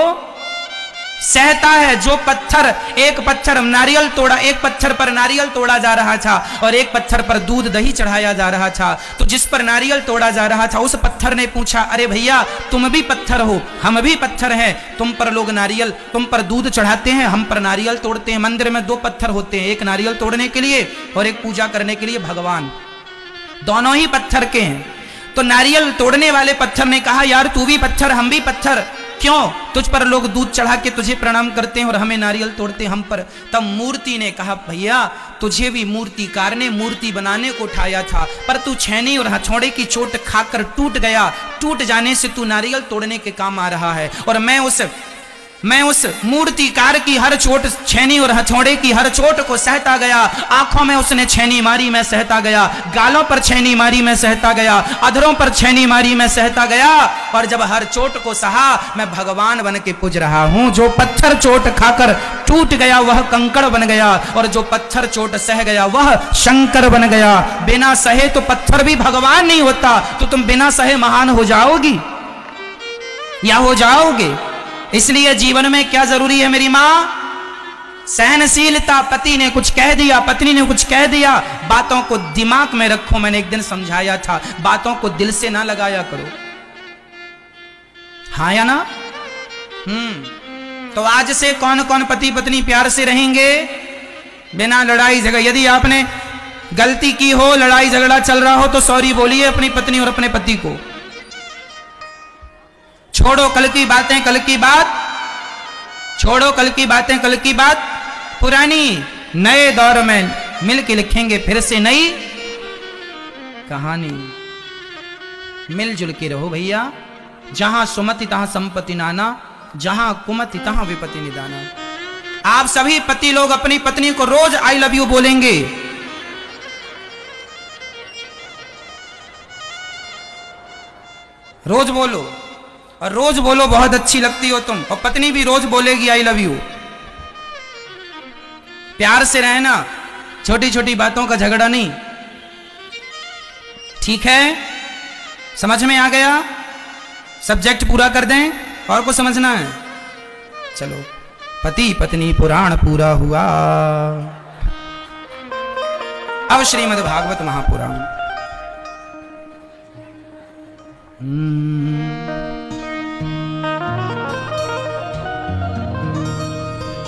सहता है। जो पत्थर, एक पत्थर नारियल तोड़ा, एक पत्थर पर नारियल तोड़ा जा रहा था और एक पत्थर पर दूध दही चढ़ाया जा रहा था, तो जिस पर नारियल तोड़ा जा रहा था उस पत्थर ने पूछा, अरे भैया तुम भी पत्थर हो, हम भी पत्थर हैं, तुम पर लोग नारियल, तुम पर दूध चढ़ाते हैं, हम पर नारियल तोड़ते हैं। मंदिर में दो पत्थर होते हैं, एक नारियल तोड़ने के लिए और एक पूजा करने के लिए भगवान, दोनों ही पत्थर के हैं। तो नारियल तोड़ने वाले पत्थर ने कहा, यार तू भी पत्थर हम भी पत्थर, क्यों तुझ पर लोग दूध चढ़ा के तुझे प्रणाम करते हैं और हमें नारियल तोड़ते हम पर? तब मूर्ति ने कहा, भैया तुझे भी मूर्तिकार ने मूर्ति बनाने को उठाया था, पर तू छेनी और हथौड़े की चोट खाकर टूट गया, टूट जाने से तू नारियल तोड़ने के काम आ रहा है। और मैं उस मूर्तिकार की हर चोट, छेनी और हथौड़े की हर चोट को सहता गया। आंखों में उसने छेनी मारी, मैं सहता गया, गालों पर छेनी मारी, मैं सहता गया, अधरों पर छेनी मारी, मैं सहता गया। और जब हर चोट को सहा, मैं भगवान बन के पूज रहा हूं। जो पत्थर चोट खाकर टूट गया वह कंकड़ बन गया, और जो पत्थर चोट सह गया वह शंकर बन गया। बिना सहे तो पत्थर भी भगवान नहीं होता, तो तुम बिना सहे महान हो जाओगी या हो जाओगे? इसलिए जीवन में क्या जरूरी है मेरी मां? सहनशीलता। पति ने कुछ कह दिया, पत्नी ने कुछ कह दिया, बातों को दिमाग में रखो। मैंने एक दिन समझाया था, बातों को दिल से ना लगाया करो, हाँ या ना? तो आज से कौन कौन पति पत्नी प्यार से रहेंगे बिना लड़ाई झगड़ा? यदि आपने गलती की हो, लड़ाई झगड़ा चल रहा हो, तो सॉरी बोलिए अपनी पत्नी और अपने पति को। छोड़ो कल की बातें, कल की बात छोड़ो, कल की बातें, कल की बात पुरानी। नए दौर में मिलके लिखेंगे फिर से नई कहानी। मिलजुल के रहो भैया। जहां सुमति तहां संपत्ति नाना, जहां कुमति तहां विपत्ति निदाना। आप सभी पति लोग अपनी पत्नी को रोज आई लव यू बोलेंगे। रोज बोलो, और रोज बोलो बहुत अच्छी लगती हो तुम, और पत्नी भी रोज बोलेगी आई लव यू। प्यार से रहना, छोटी छोटी बातों का झगड़ा नहीं, ठीक है? समझ में आ गया? सब्जेक्ट पूरा कर दें, और को समझना है? चलो, पति पत्नी पुराण पूरा हुआ। अब श्रीमद् भागवत महापुराण।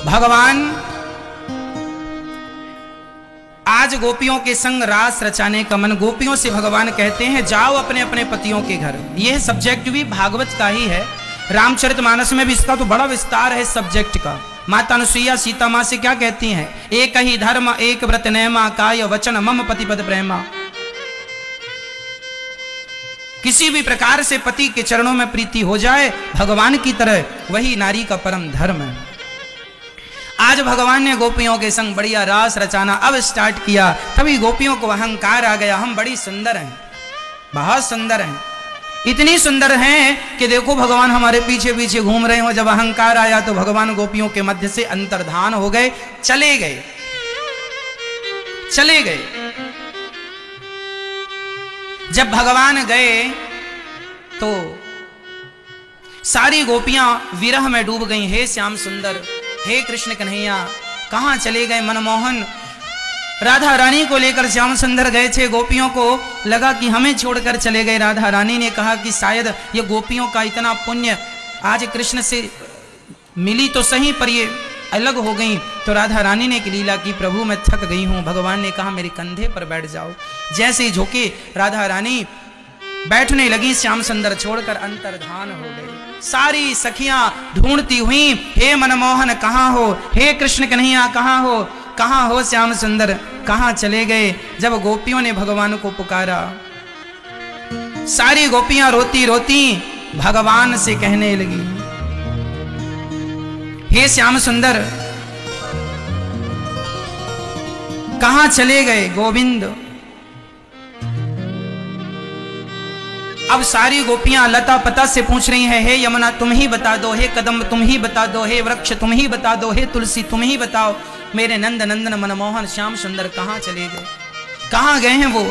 भगवान आज गोपियों के संग रास रचाने का मन, गोपियों से भगवान कहते हैं जाओ अपने अपने पतियों के घर। यह सब्जेक्ट भी भागवत का ही है, रामचरितमानस में भी इसका तो बड़ा विस्तार है सब्जेक्ट का। माता अनुसुईया सीता मां से क्या कहती हैं? एक ही धर्म एक व्रत नेमा, काय वचन मम पतिपद प्रेमा। किसी भी प्रकार से पति के चरणों में प्रीति हो जाए भगवान की तरह, वही नारी का परम धर्म है। आज भगवान ने गोपियों के संग बढ़िया रास रचाना अब स्टार्ट किया, तभी गोपियों को अहंकार आ गया, हम बड़ी सुंदर हैं, बहुत सुंदर हैं, इतनी सुंदर हैं कि देखो भगवान हमारे पीछे पीछे घूम रहे हो। जब अहंकार आया तो भगवान गोपियों के मध्य से अंतर्धान हो गए, चले गए, चले गए। जब भगवान गए तो सारी गोपियां विरह में डूब गईं। हे श्याम सुंदर, हे कृष्ण कन्हैया, कहां चले गए? मनमोहन राधा रानी को लेकर श्याम सुंदर गए थे, गोपियों को लगा कि हमें छोड़कर चले गए। राधा रानी ने कहा कि शायद ये गोपियों का इतना पुण्य आज कृष्ण से मिली तो सही, पर ये अलग हो गई। तो राधा रानी ने लीला की, प्रभु मैं थक गई हूं। भगवान ने कहा मेरे कंधे पर बैठ जाओ। जैसे ही झुके राधा रानी बैठने लगी, श्याम सुंदर छोड़कर अंतर्धान हो गई। सारी सखियां ढूंढती हुई, हे मनमोहन कहां हो, हे कृष्ण कन्हैया कहां हो, कहां हो श्याम सुंदर, कहां चले गए? जब गोपियों ने भगवान को पुकारा, सारी गोपियां रोती रोती भगवान से कहने लगी, हे श्याम सुंदर कहां चले गए गोविंद? अब सारी गोपियां लता पता से पूछ रही हैं, हे यमुना तुम ही बता दो, हे कदम्ब तुम ही बता दो, हे वृक्ष तुम ही बता दो, हे तुलसी तुम ही बताओ, मेरे नंद नंदन मनमोहन श्याम सुंदर कहां चले गए, कहां गए हैं वो?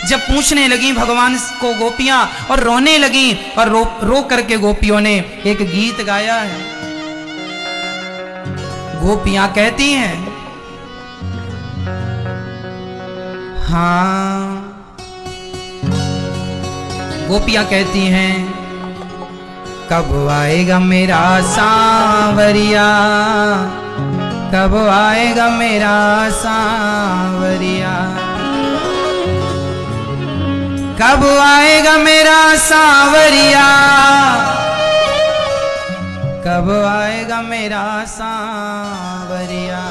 जब पूछने लगी भगवान को गोपियां और रोने लगी, और रो करके गोपियों ने एक गीत गाया है। गोपियां कहती हैं, हाँ गोपियां कहती हैं, कब आएगा मेरा सांवरिया, कब आएगा मेरा सांवरिया, कब आएगा मेरा सांवरिया, कब आएगा मेरा सांवरिया।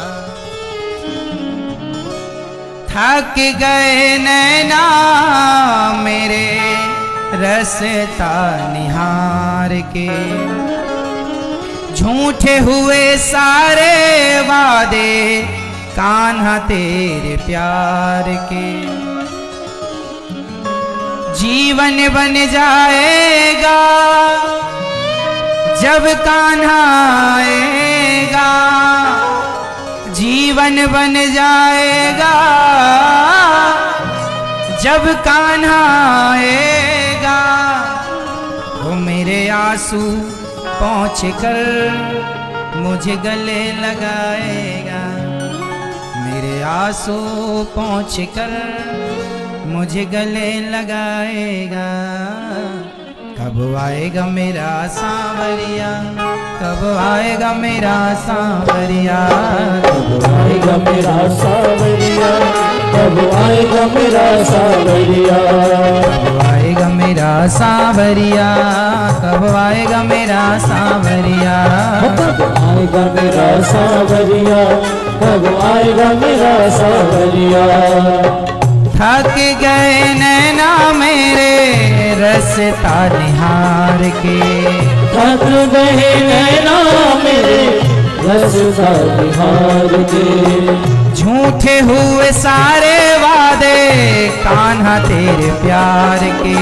थक गए नैना मेरे रसता निहार के, झूठे हुए सारे वादे कान्हा तेरे प्यार के। जीवन बन जाएगा जब कान्हा आएगा, जीवन बन जाएगा जब कान्हा आएगा। वो मेरे आंसू पहुँच कर मुझे गले लगाएगा, मेरे आंसू पहुँच कर मुझे गले लगाएगा। कब आएगा मेरा सांवरिया, कब आएगा मेरा सांवरिया, कब आएगा मेरा सांवरिया, कब आएगा मेरा सांवरिया, कब आएगा मेरा सांवरिया, कब आएगा मेरा सांवरिया, कब आएगा मेरा सांवरिया, कब आएगा मेरा सांवरिया। थक गए नैना मेरे रसता निहार के, थक गए नैना मेरे रसता निहार के। झूठे हुए सारे वादे कान्हा तेरे प्यार के,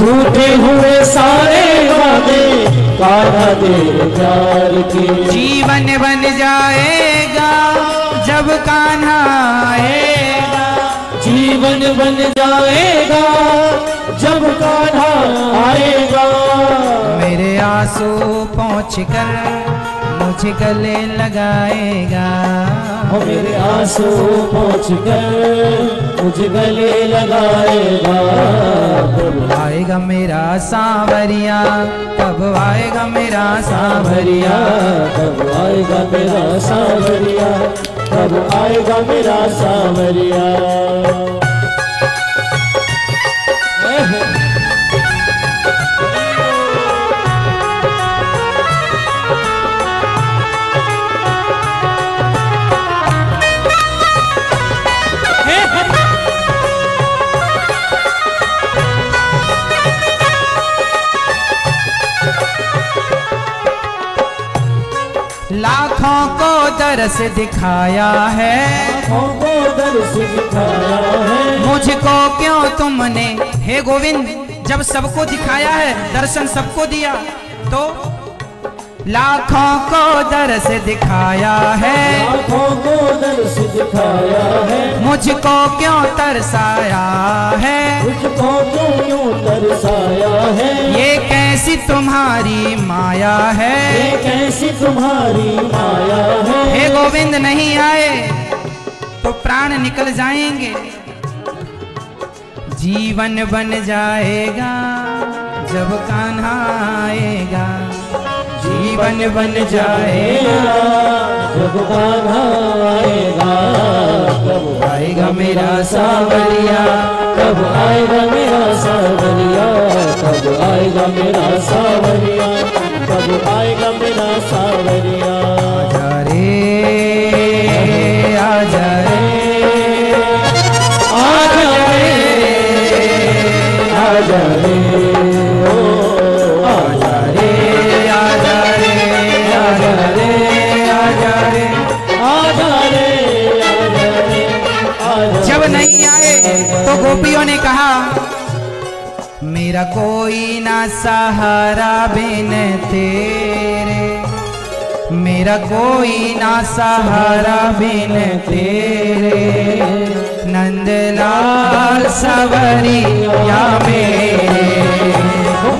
झूठे हुए सारे वादे कान्हा तेरे प्यार के। जीवन बन जाएगा जब कान्हा आएगा, जीवन बन जाएगा जब कान्हा आएगा। मेरे आंसू पहुँच कर मुझे गले लगाएगा, मेरे आंसू पहुँच कर मुझे गले लगाएगा। कब आएगा मेरा सांवरिया, कब आएगा मेरा सांवरिया, कब आएगा मेरा सांवरिया, कब आएगा मेरा सांवरिया। लाखों को दरस दिखाया है, लाखों को दरस दिखाया है। मुझको क्यों तुमने हे गोविंद, जब सबको दिखाया है, दर्शन सबको दिया, तो लाखों को दरस दिखाया है, लाखों को दरस दिखाया है। मुझको क्यों तरसाया है, मुझको क्यों तरसाया है। ये कैसी तुम्हारी माया है, ये कैसी तुम्हारी माया है। हे गोविंद नहीं आए तो प्राण निकल जाएंगे, जीवन बन जाएगा जब कान्हा आएगा, जीवन बन जाएगा जब कान्हा आएगा। कब आएगा मेरा सांवरिया, कब आएगा मेरा सांवरिया, कब आएगा मेरा सांवरिया, कब आएगा मेरा सांवरिया। आजा रे आजा रे आजा रे आजा रे ओ आजा रे आजा रे आजा रे आजा रे आजा रे आजा रे आजा। जब नहीं आए तो गोपियों ने कहा मेरा कोई ना सहारा बिन तेरे, मेरा कोई ना सहारा बिन तेरे, नंदलाल सवरिया मेरे,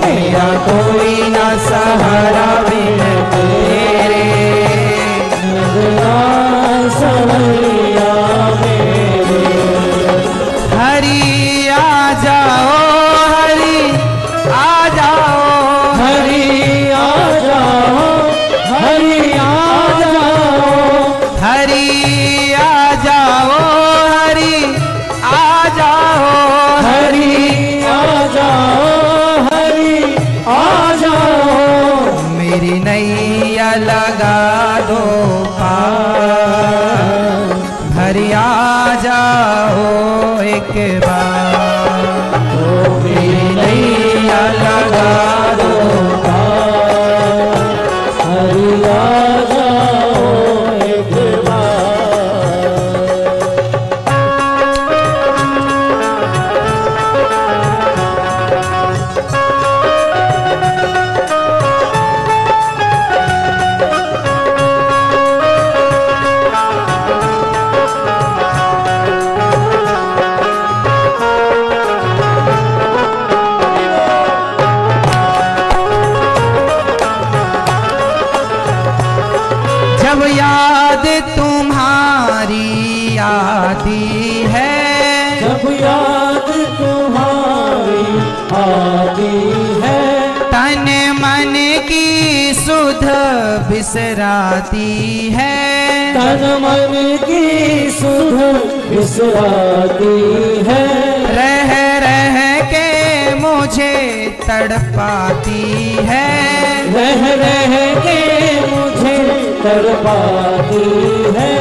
मेरा कोई ना सहारा बिन तेरे, नंदलाल सवरिया मेरे। हरि आ जाओ हरि आ जाओ, हरि आ जाओ, हरि आ जाओ, हरि आ जाओ, हरि आ जाओ, हरि आ जाओ, हरि आ जाओ। मेरी नैया लगा दो पार, हरि आ जाओ एक बार, मेरी नैया लगा दो पार, हरि आ जाओ एक बार। जब याद तुम्हारी आती है, जब याद तुम्हारी आती है, तन मन की सुध बिसराती है, तन मन की सुध बिसराती है, रह रह के मुझे तड़पाती है, रह के मुझे तड़पाती है,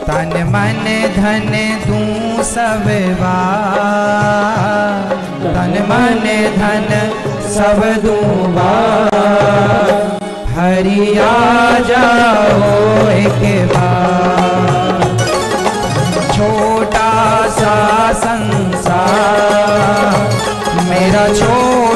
तन मन धन दूं सब बार, तन मन धन सब दूं बार, हरि आ जाओ एक बार, छोटा सा संसार मेरा छोटा